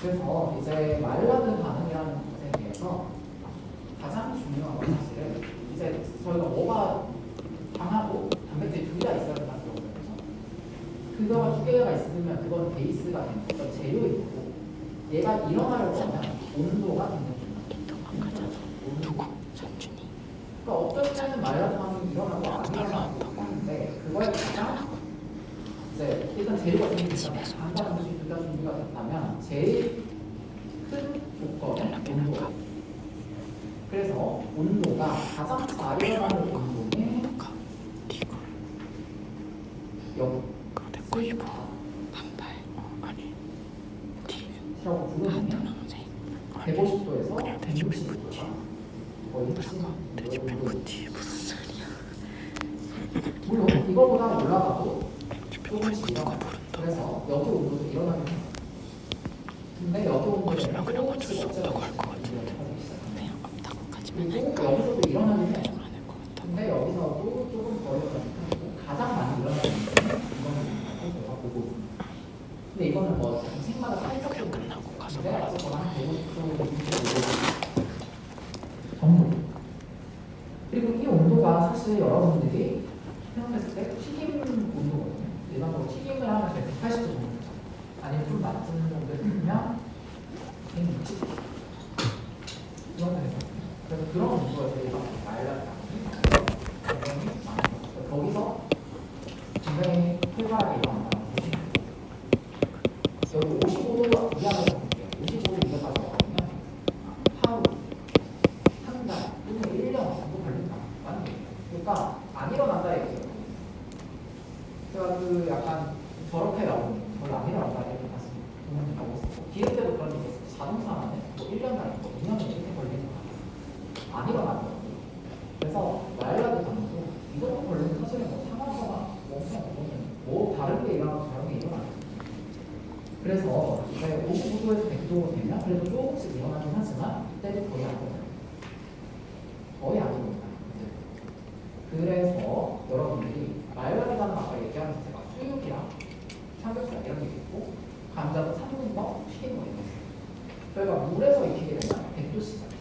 그래서 이제 말라든 반응이라는 것에 대해서 가장 중요한 건 사실은 이제 저희가 뭐가 강하고 단백질 두 개가 있어야 된다는 거거든요. 그거가 두 개가 있으면 그건 베이스가 되는 어떤 재료이고 얘가 일어나려고 하면 온도가 굉장히 중요해요. 그러니까 어떤 때는 말라든 반응이 일어나고 안 일어나고 하는데 그거에 가장 이제 일단 재료가 준비됐다면 간단한 것이 둘 다 준비가 됐다면 제일 큰 조건은 온도예요. 그래서 온도가 가장 잘 일어나는 온도는 여기 라고 부르면 150도에서 160도가 거의 핵심 물론 이거보다 올라가도 조금씩 일어나요. 그래서 여기 온도도 일어나긴 해요. 근데 여기 온도는 그냥 어쩔 수 없다고 할 것 같은데 그리고 여기서도 일어나긴 해요. 근데 여기서도 조금 더 일어나니까 가장 많이 일어나는 온도는 이거는 제가 보고 있습니다. 근데 이거는 뭐 생마다 살짝 좀 끝나고 가서 어쨌거나 한 150도 정도. 그리고 이 온도가 사실 여러분들이 생각했을 때 튀김 온도거든요. 일반적으로 튀김을 하면 180도 정도 아니면 좀 낮은 정도에 튀기면 160도 이런 되거든요. 그래서 그런 온도가 저희가 말라가 굉장히 많아요. 거기서 굉장히 활발하게 일어난다는 거죠. 여기 55도 이하로 볼게요. 55도 이하까지 와보면 하루, 한 달, 또는 1년 정도 걸린다는 얘기예요. 그러니까 안 일어난다 얘기예요. 제가 그 약간 저렇게 나오는 별로 안 일어난다 이렇게 다시 보면 나오고 있었고 비행 때도 그런 얘기 있었고 자동차는 뭐 1년 단위, 뭐 2년 이렇게 걸리는 거예요. 안 일어나거든요. 그래서 말라도 당도 이 정도 걸리면 사실은 뭐 상황사가 엄청 뭐 다른 게 일어나고 다른 게 일어나요. 그래서 이제 59도에서 100도 되면 그래도 조금씩 일어나긴 하지만 이때도 거의 안 일어나요. 거의 안 일어나요. 그래서 여러분들이 말라리가는 아까 얘기한 제가 수육이랑 삼겹살 이런 게 있고 감자도 삶는 거, 튀긴 거 있어요. 저희가 물에서 익히게 되면 100도씨잖아요.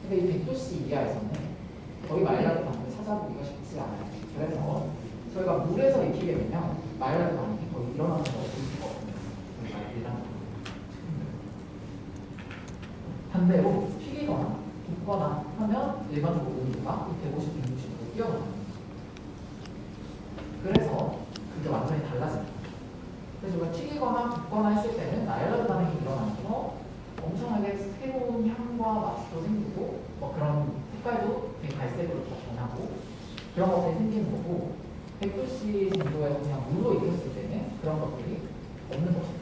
근데 이 100도씨 이하에서는 거의 말라리 반응을 찾아보기가 쉽지 않아요. 그래서 저희가 물에서 익히게 되면 말라리 반응이 거의 일어나는 거 없을 수가 없거든요. 반대로 튀기거나 굽거나 하면 일반적으로 온도가 150, 160도 뛰어나요. 그래서 그게 완전히 달라집니다. 그래서 우리가 튀기거나 굽거나 했을 때는 나일라드 반응이 일어나서 엄청나게 새로운 향과 맛도 생기고 뭐 그런 색깔도 되게 갈색으로 더 변하고 그런 것들이 생기는 거고 100도씨 정도에서 그냥 물로 익혔을 때는 그런 것들이 없는 것입니다.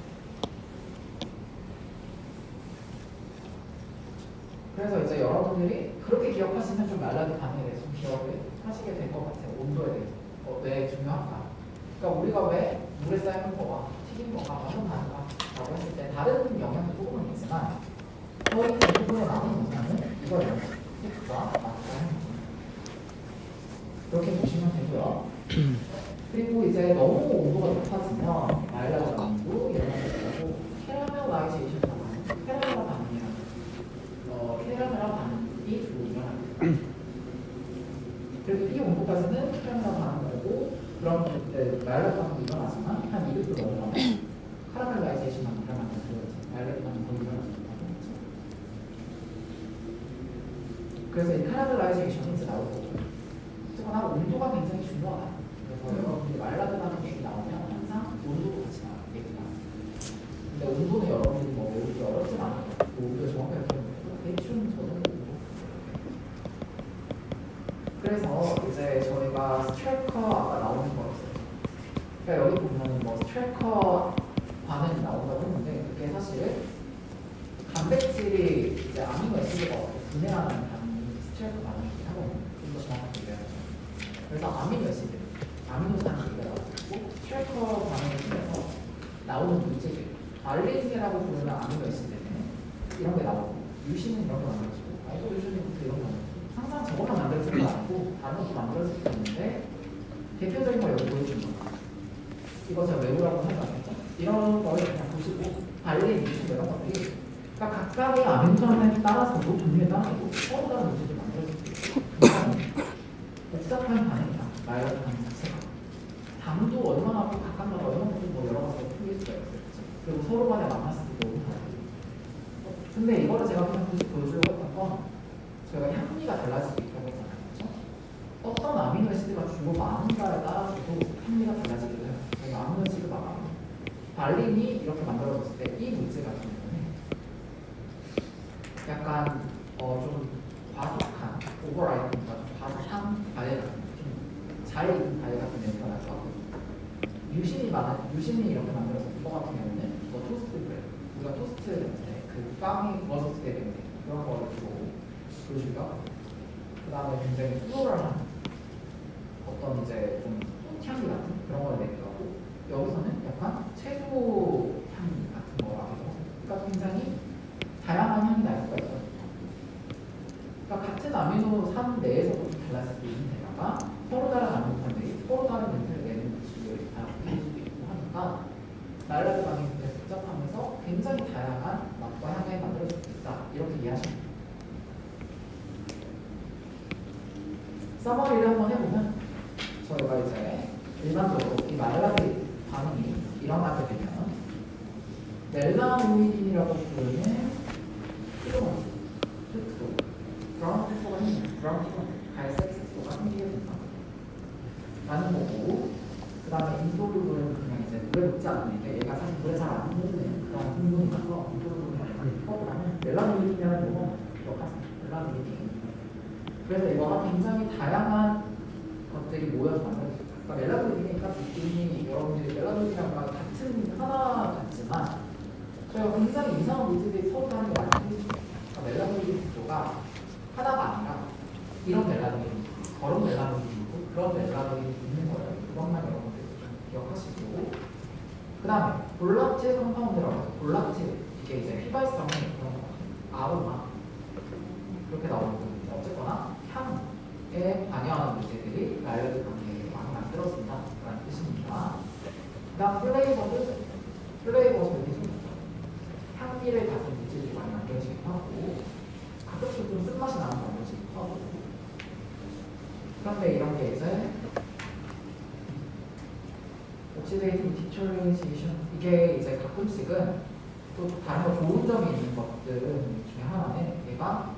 그래서 이제 여러분들이 그렇게 기억하시면 좀 말라드 반응에 대해서 좀 기억을 하시게 될 것 같아요. 온도에 대해서. 왜 중요한가? 그러니까 우리가 왜 물에 삶은 거와 튀긴 거가 완전 다른가라고 했을 때 다른 영향도 조금은 있지만 거의 대부분의 많은 영향은 이거예요. 색과 맛과 향입니다. 이렇게 보시면 되고요. 그리고 이제 너무 온도가 높아지면 말라드 반응도 일어나게 되고 캐러멜라이제이션 반응, 캐러멜라 반응이라는 캐러멜라 반응이 주로 일어납니다. 그리고 이 온도까지는 캐러멜라 반응이고 그럼 그때 말라드 반응이 일어나지만 한 200도 넘어가면 카라멜라이제이션 반응이 일어나는 거죠. 말라드 반응이 거의 일어나는 거죠. 그래서 이 카라멜라이제이션이 이제 나올 거고 어쨌거나 온도가 굉장히 중요하다. 그래서 여러분들이 말라드 반응이 나오면 항상 온도도 같이 나와요. 얘기가. 근데 온도는 여러분들이 뭐 외우기 어렵진 않아요. 온도에 정확하게 대충 저 정도 그래서 이제 저희가 스트레커 아까 나오는 거였어요. 그러니까 여기 보면 뭐 스트레커 반응이 나온다고 했는데 그게 사실 단백질이 이제 아미노애시드가 분해하는 반응이 스트레커 반응이긴 하거든요. 좀 더 정확하게 얘기하죠. 그래서 아미노애시드, 아미노산이 나오고 스트레커 반응을 통해서 나오는 물질들, 알린이라고 부르는 아미노애시드는 이런 게 나오고 유신은 이런 거 만들어지고 아이소유신은 이런 거 만들어지고 항상 저것만 만들어지는 거 아니고 다른 것도 만들어질 수 있는데 대표적인 걸 여기 보여주는 거예요. 이거 제가 외우라고 하지 않았죠? 이런 걸 그냥 보시고 알린, 유신 이런 것들이 그러니까 각각의 아미노산에 따라서도 종류에 따라서도 서로 다른 물질을 만들어질 수 있고 복잡한 반응이다. 말하는 반응 자체가 당도 얼마나 각각마다 얼마나 뭐 여러 가지가 풀릴 수가 있어요. 그리고 서로 간에 만났을 때 너무 다르고 근데 이거를 제가 그냥 굳이 보여주려고 했던 건 저희가 향미가 달라질 수 있다고 했잖아요. 그렇죠? 어떤 아미노애시드가 주로 많은가에 따라서도 향미가 달라지기도 해요. 저희가 아미노애시드가 발린이 이렇게 만들어졌을 때 이 물질 같은 경우는 약간 좀 과속한 오버라이딩과 과속한 과일 같은 잘 익은 과일 같은 냄새가 날 것 같거든요. 유신이 이렇게 만들어서 이거 같은 경우는 이거 토스트 브레드 우리가 토스트 냄새 그 빵이 구워졌을 때 냄새 그런 거를 주고 보여주고요. 그 다음에 굉장히 플로럴한 어떤 이제 좀 꽃향기 같은 그런 걸 내기도 하고 여기서는 약간 채소 향기 같은 거라기도 하고 그러니까 굉장히 다양한 향이 날 수가 있어요. 그러니까 같은 아미노산 내에서도 좀 달라질 수 있는 데다가 서로 다른 아미노산들이 서로 다른 냄새를 내는 물질을 다 보일 수도 있고 하니까 말라드 반응이 굉장히 복잡하면서 굉장히 다양한 맛과 향을 만들어줄 수 있다 이렇게 이해하시면 됩니다. 서머리를 한번 해보면 저희가 이제 일반적으로 이 말라드 반응이 일어나게 되면 멜라노이딘이라고 부르는 피그먼트, 색소, 브라운 색소가 생깁니다. 브라운 피그먼트, 갈색 색소가 생기게 된다. 라는 거고 그 다음에 인도르분은 그냥 이제 물에 녹지 않는 게 얘가 사실 물에 잘 안 녹는 그런 성분이라서 인도르분을 약간 퍼블하면 멜라노이딘이라는 용어 기억하세요. 멜라노이딘. 그래서 이거가 굉장히 다양한 것들이 모여서 만들어져요. 그러니까 멜라노이딘이니까 느낌이 여러분들이 멜라노이딘이랑 같은 하나 같지만 저희가 굉장히 이상한 물질들이 서로 다른 게 많이 생기죠. 그러니까 멜라노이딘 구조가 하나가 아니라 이런 멜라노이딘, 저런 멜라노이딘 있고 그런 멜라노이딘이 있는 거예요. 그것만 여러분들 좀 기억하시고 그 다음에 볼라틸 컴파운드라고 해서 볼라틸 이게 이제 휘발성이 그런 거 아로마 그렇게 나오는 거죠. 어쨌거나 향에 관여하는 물질들이 말라드 관계에 많이 만들어진다 라는 뜻입니다. 그 다음 플레이버도 이렇게 좀 향기를 가진 물질이 많이 만들어지기도 하고 가끔씩 좀 쓴맛이 나는 거 만들어지기도 하고 그런데 이런 게 이제 옥시데이티브 디터리에이션 이게 이제 가끔씩은 또 다른 거 좋은 점이 있는 것들 중에 하나는 얘가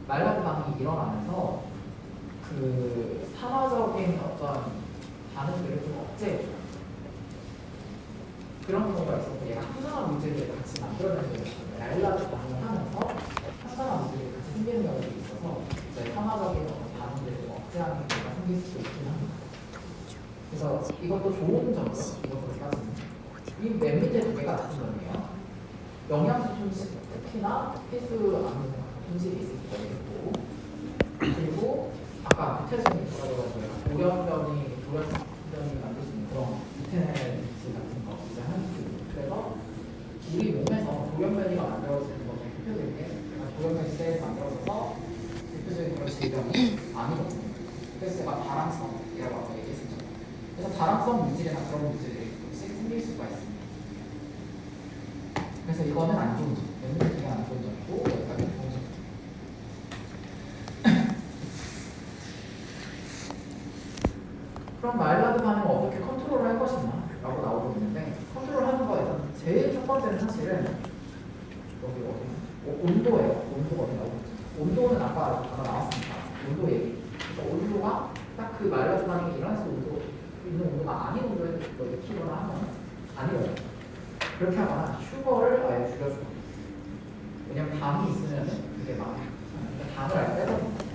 말라드 반응이 일어나면서 그 산화적인 어떤 반응들을 좀 억제해줘요. 그런 경우가 있어서 얘가 항산화 물질을 같이 만들어내는 경우가 있어요. 말라드 반응을 하면서 항산화 물질이 같이 생기는 경우도 있어서 이제 산화적인 어떤 반응들을 좀 억제하는 경우가 생길 수 있긴 합니다. 그래서 이것도 좋은 점이고요. 이것까지는 이 맨 밑에 두 개가 나쁜 점이에요. 영양소 손실, 특히나 필수 아미노산 손실이 있을 수가 있고 그리고 아까 부태성이 들어가서 돌연변이 만들 수 있는 그런 부테넬질 같은 거 이제 하는 수 있고 그래서 우리 몸에서 돌연변이가 만들어지는 것중 대표적인 게 돌연변이 셀이 만들어져서 대표적인 그런 질병이 아니거든요. 그래서 제가 다랑성이라고 아까 얘기했었죠. 그래서 다랑성 물질이나 그런 물질이 생길 수가 있습니다. 그래서 이거는 안 좋은 점, 맨날 되게 안 좋은 점이고 여기까지 좋은 점. 그럼 말라드 반응을 어떻게 컨트롤을 할 것이냐 라고 나오고 있는데 컨트롤하는 거에 일단 제일 첫 번째는 사실은 여기 어디 온도예요. 온도가 어디 나오고 있죠. 온도는 아까 나왔습니다. 온도 얘기. 그래서 온도가 딱 그 말라드 반응이 일어났을 온도 있는 온도가 아닌 온도에 키거나 하면 안 일어나요. 그렇게 하거나 슈거를 아예 줄여주고 왜냐면 당이 있으면 그게 많아요. 그러니까 당을 아예 빼버립니다.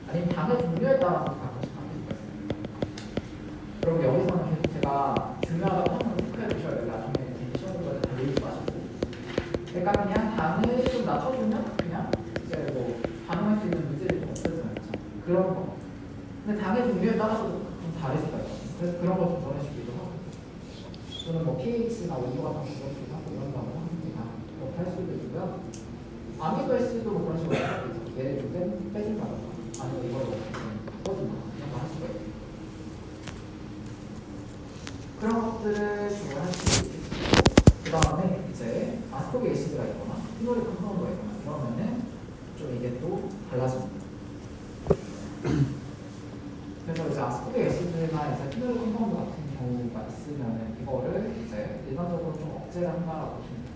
아니면 당의 종류에 따라 따라서 가끔씩 바뀔 수가 있어요. 그리고 여기서는 계속 제가 중요하다고 항상 체크해 주셔야 돼요. 나중에 시험을 다 외우지 마시고. 그러니까 그냥 당을 좀 낮춰주면 그냥 이제 뭐 반응할 수 있는 문제를 좀 없애주면 그런 거. 근데 당의 종류에 따라서 좀 다를 수가 있어요. 그래서 그런 거 좀 전해주기도 하고. 또는 뭐 pH나 온도 같은 거 조절도 하고 이런 거 하면 할 수도 있고요. 아미노에시드도 뭐 그런 식으로 할 수도 있어요. 얘를 좀 빼준다던가 아니면 이걸 바꿔준다던가 이런 거 할 수가 있어요. 그런 것들을 주로 할 수 있고 그 다음에 이제 아스코빅 애시드가 있거나 피노릭 컴파운드가 있거나 그러면은 좀 이게 또 달라집니다. 그래서 이제 아스코빅 애시드나 이제 피노릭 컴파운드 같은 경우가 있으면은 이거를 이제 일반적으로 좀 억제를 한다라고 보시면 돼요.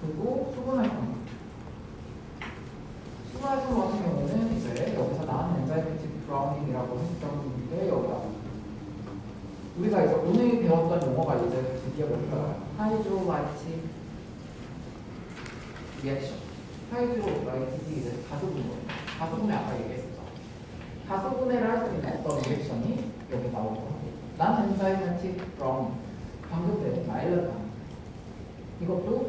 그리고 수분활성. 수분활성 같은 경우는 이제 여기서 나온 엔자이매틱 브라우닝이라고 했던 게 여기다. 우리가 이제 오늘 배웠던 용어가 이제 드디어 여기가 하이드로라이틱 리액션. 하이드로라이틱이 이제 가수분해. 가수분해 아까 얘기했었죠. 가수분해를 할 수 있는 어떤 리액션이 여기 나오고 하고. 난 엔자이매틱 브라우닝. 방금 배운 마일러드. 이것도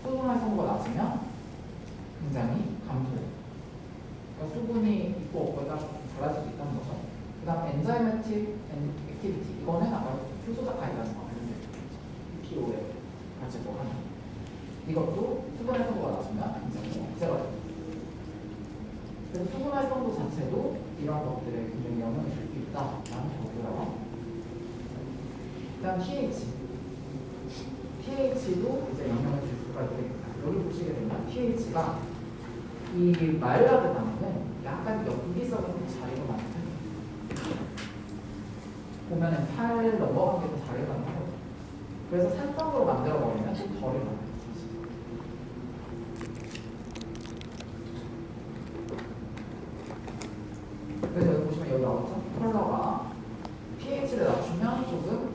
수분 활성도가 낮으면 굉장히 감소해요. 그러니까 수분이 있고 없고에 따라서 달라질 수 있다는 거죠. 그 다음 엔자이매틱 액티비티. 이거는 아까 효소작가이라는 거 PO에 가지고 하는. 이것도 수분 활성도가 낮으면 굉장히 억제가 됩니다. 그래서 수분 활성도 자체도 이런 것들에 굉장히 영향을 줄 수 있다라는 거고요. 그 다음 pH도 이제 영향을 줄 수가 있겠다. 여기 보시게 되면 pH가 이 마일라드 당은 약간 역기성이 잘 일어나는 편이에요. 보면은 8 넘어간 게 더 잘 일어나는 거예요. 그래서 산성으로 만들어버리면 좀 덜 일어나요. 그래서 여기 보시면 여기 나오죠? 컬러가 pH를 낮추면 조금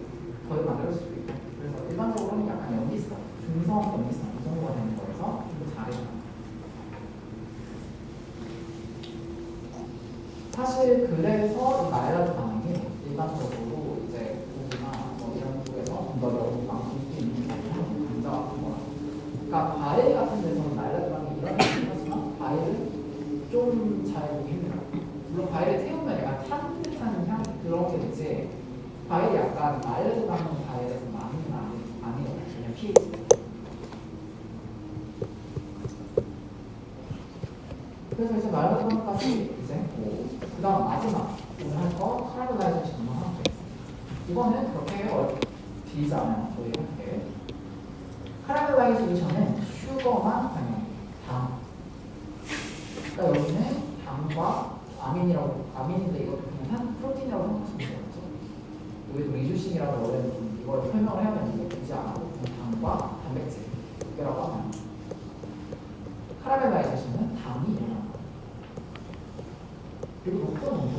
덜 만들 수 있고 그래서 일반적으로는 약간 연기성, 중성 연기성 이 정도가 되는 거여서 좀 더 잘해요. 사실 그래서 이 마일라드 반응이 일반적으로 이제 고기나 뭐 이런 쪽에서 좀 더 여러분과 볼 수 있는 경우는 감자 같은 거라. 그러니까 과일 같은 데서는 마일라드 반응이 일어나긴 하지만 과일은 좀 잘 보기 힘들어요. 물론 과일을 태우면 약간 탄 듯한 향 그런 게 있지 과일이 약간 마일라드 반응 과일에서 아니거든요. 그냥 pH. 그래서 이제 마일라드 반응까지 이제 했고 그 다음 마지막 오늘 할 거 카라멜라이제이션 하나 더 있습니다. 이거는 그렇게 길지 않아요. 저희 할게. 카라멜라이제이션은 슈거만 당연히 당. 그러니까 여기는 당과 아민인데 이것도 그냥 한 프로틴이라고 생각하시면 되겠죠. 여기도 리주싱이라고 원래 이걸 설명을 해야 되는데 굳이 안 하고 그냥 당과 단백질 두 개라고 하면 카라멜라이제이션은 당이 일어나요. 그리고 높은 온도.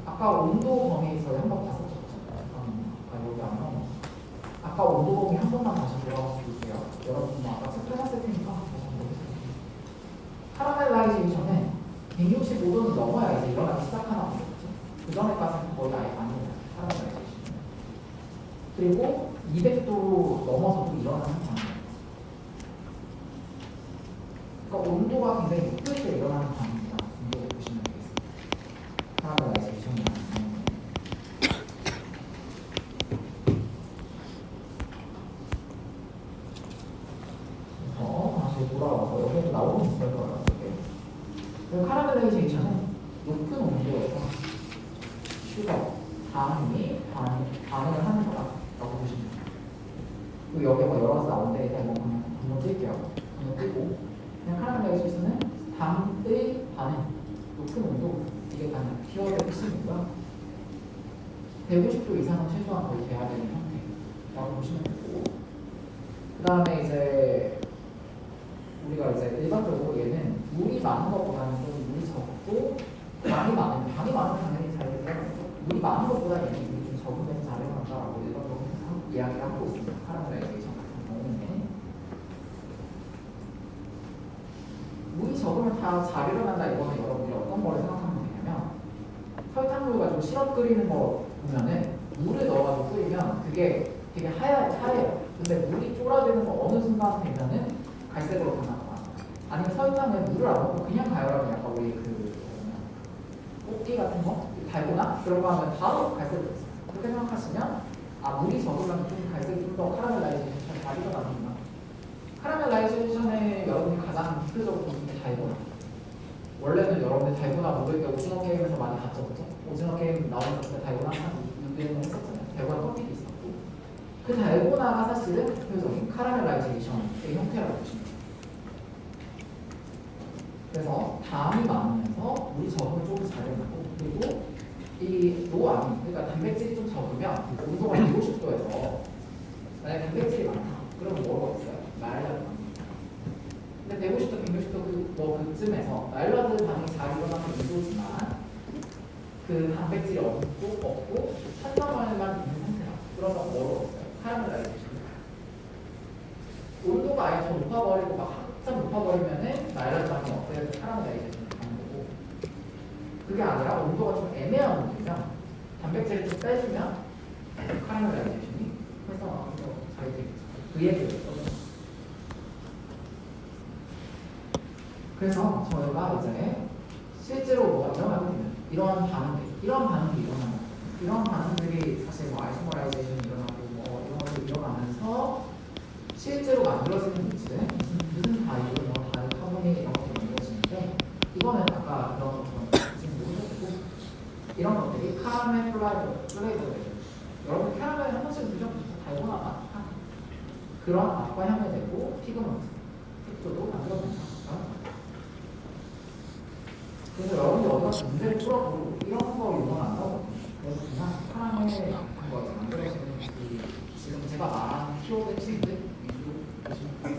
아까 온도 범위에서 한번 봤었죠. 아까 여기 안 나오는 아까 온도 범위 한 번만 다시 들어가서 볼게요. 여러분 아까 체크해놨을 테니까 다시 한번 보세요. 카라멜라이제이션은 165도는 넘어야 이제 일어나기 시작하나 보죠. 그 전에까지는 거의 아예 안 일어나요. 카라멜라이제이션은. 그리고 200도 넘어서도 일어나는 반응이에요. 그러니까 온도가 굉장히 높을 때 일어나는 반응이다. 이렇게 보시면 되겠습니다. 카라멜라이제이션이 다시 돌아와서 여기에 나오는 있을 거라고 그리고 카라멜라이제이션은 높은 온도에서 슈거, 당이 반응을 하는 거라고 보시면 돼요. 그리고 여기에 뭐 여러 가지 나오는데 일단 뭐 한번 뜰게요. 한번 뜨고 그냥 카라멜라이제이션은 당의 반응, 높은 온도 이게 가장 키워드의 핵심이고요. 150도 이상은 최소한 거의 돼야 되는 형태라고 보시면 되고 그 다음에 이제 우리가 이제 일반적으로 얘는 물이 많은 것보다는 좀 물이 적고 당이 많으면 당연히 잘 되더라고요. 물이 많은 것보다 얘는 물이 좀 적으면 잘 일어난다라고 일반적으로 이야기를 하고 있습니다. 카라멜라이제이션. 다 잘 일어난다 이거는 여러분들이 어떤 걸 생각하면 되냐면 설탕물과 좀 시럽 끓이는 거 보면은 물을 넣어가지고 끓이면 그게 되게 하얘요. 근데 물이 쫄아드는 거 어느 순간 되면은 갈색으로 변하거나 아니면 설탕은 물을 안 넣고 그냥 가열하면 약간 우리 그 꽃게 같은 거 달고나 그런 거 하면 바로 갈색으로 됐어요. 그렇게 생각하시면 아 물이 적으면 좀 갈색이 좀 더 카라멜라이제이션 잘 일어나는구나. 카라멜라이제이션에 여러분이 가장 대표적으로 보는 게 달고나. 원래는 여러분들 달고나 먹을 때 오징어 게임에서 많이 봤죠, 그죠? 오징어 게임 나오는 때 달고나 항상 유행을 했었잖아요. 달고나 커피도 있었고. 그 달고나가 사실은 대표적인 카라멜라이제이션의 형태라고 보시면 돼요. 그래서 담이 많으면서 물이 적으면 조금 잘 일어나고 그리고 이 노암이 그러니까 단백질이 좀 적으면 온도가 150도에서 만약에 단백질이 많다. 그러면 뭐가 있어요? 말라드 근데 150도, 160도 그쯤에서 말라드 반응이 잘 일어나는 온도지만 그 단백질이 없고 탄수화물만 있는 상태다. 그러면 뭐로 있어요? 카라멜라이제이션. 온도가 아예 더 높아버리고 막 한참 높아버리면은 말라드 반응이 없어서 카라멜라이제이션이 가는 거고 그게 아니라 온도가 좀 애매한 온도면 단백질을 좀 빼주면 카라멜라이제이션이 활성화해서 잘 되겠죠. 그 얘기를 써요. 그래서 저희가 이제 실제로 뭐가 일어나면 이런 반응들이 일어나요. 이런 반응들이 사실 뭐 아이소머라이제이션이 일어나고 뭐 이런 것들이 일어나면서 실제로 만들어지는 물질은 무슨 다이오, 뭐 다이오 카보네이트 이런 것들이 만들어지는데 이거는 아까 그런 것처럼 지금 모르셨고 이런 것들이 카라멜 플레이버예요. 여러분 캐러멜 한 번씩 드셔보셔서 달고나가 그런 맛과 향을 내고 피그먼트, 색소도 만들어낸다. 그래서 여러분들 어디가 문제를 풀어도 이런 거 유명한다고 그래서 그냥 카라멜 거 만들어지는 이 지금 제가 말한 키워드 치들 위주로 보시면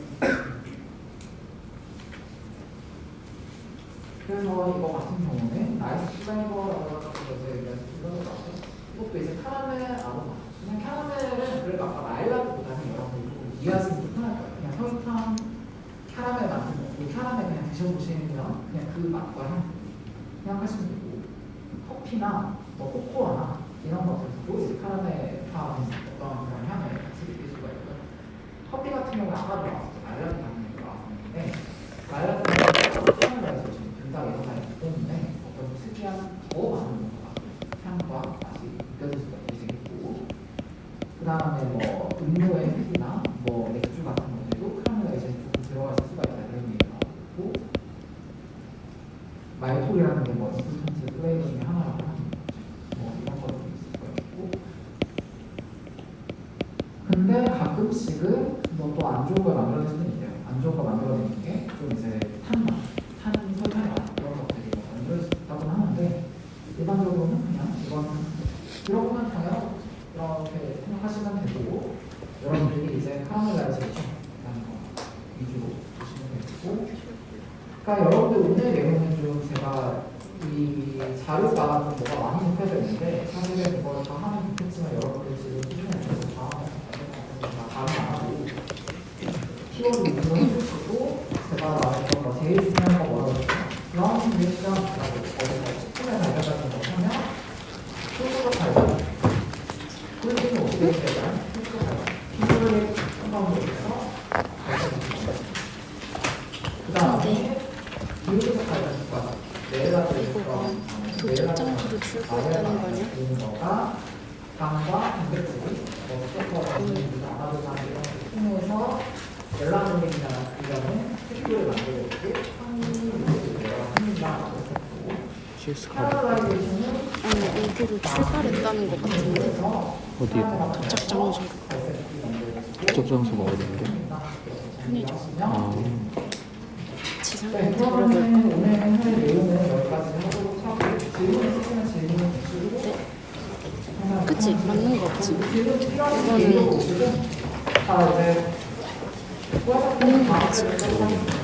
그래서 이거 같은 경우는 나이스 플레이버라고 이제 이것도 이제 카라멜 아로마 그냥 카라멜은 그래도 아까 말라드보다는 여러분들 좀 이해하시면 좀 편할 거예요. 그냥 설탕 카라멜 만든 거, 그 카라멜 그냥 드셔보시면 그냥 그 맛과 향 생각하시면 되고 커피나 뭐 코코아나 이런 것들도 이제 카라멜화한 어떤 그런 향을 같이 느낄 수가 있고요. 커피 같은 경우는 아까도 나왔었죠. 말라드 같은 게 나왔었는데 말라드는 카라멜라이제이션이 굉장히 일어나기 때문에 어떤 특이한 더 많은 향과 맛이 느껴질 수가 있고 그 다음에 뭐 음료의 색이나 뭐 맥주 같은 것들도 카라멜라이제이션이 조금 들어갈 수가 있다 이런 얘기가 나오고 말톨이라는 게 뭐 인스턴트 플레이버 중에 하나라고 하는 뭐 이런 것도 있을 수가 있고 근데 가끔씩은 뭐 또 안 좋은 걸 만들어낼 수는 있대요. 안 좋은 걸 만들어내는 게 좀 이제 탄 설탕이 이런 것들이 만들어질 수 있다고 하는데 일반적으로는 그냥 이거는 들어보면 당연하고 이렇게 생각하시면 되고 여러분들이 이제 카라멜라이제이션이라는 거 위주로 보시면 되고 그러니까 여러분들 오늘 내용은 좀 제가 이 자료가 좀 뭐가 많이 좁혀져 있는데 사실은 이걸 다 하면 좋겠지만 여러분들 지금 수준에 대해서 다 다른 안 하고 키워드 위주로 해주시고 제가 말했던 거 제일 중요한 거 뭐라고 했죠? 브라운 리액션이라고 어디서 식품에 발견하는 거 하면 소스가 발견 꿀팁은 어떻게 했어요? 소스가 발견 피부를 컴파운드에서 발견했습니다. 그 다음에 기울기적 발견과 이거가 도착장소로 출고했다는 거 아니야? 거가 당과 단백질이 어떻게 아마도나 이런 걸 통해서 멜라토닌이나 이런 색소를 만들고 합니다라고 했고 카라멜라이제이션은 아니 여기로 출발했다는 것 같은데 어디에? 도착 장소 도착 장소가 어딘데? 편의점 지상에 그러면 들어볼까? 오늘 할 내용은 여기까지 하도록 하고 질문 있으시면 질문 주시고 그치? 맞는 거 없지? 질문 필요하신 거 물어보시고 자 이제 맞는 거 없지?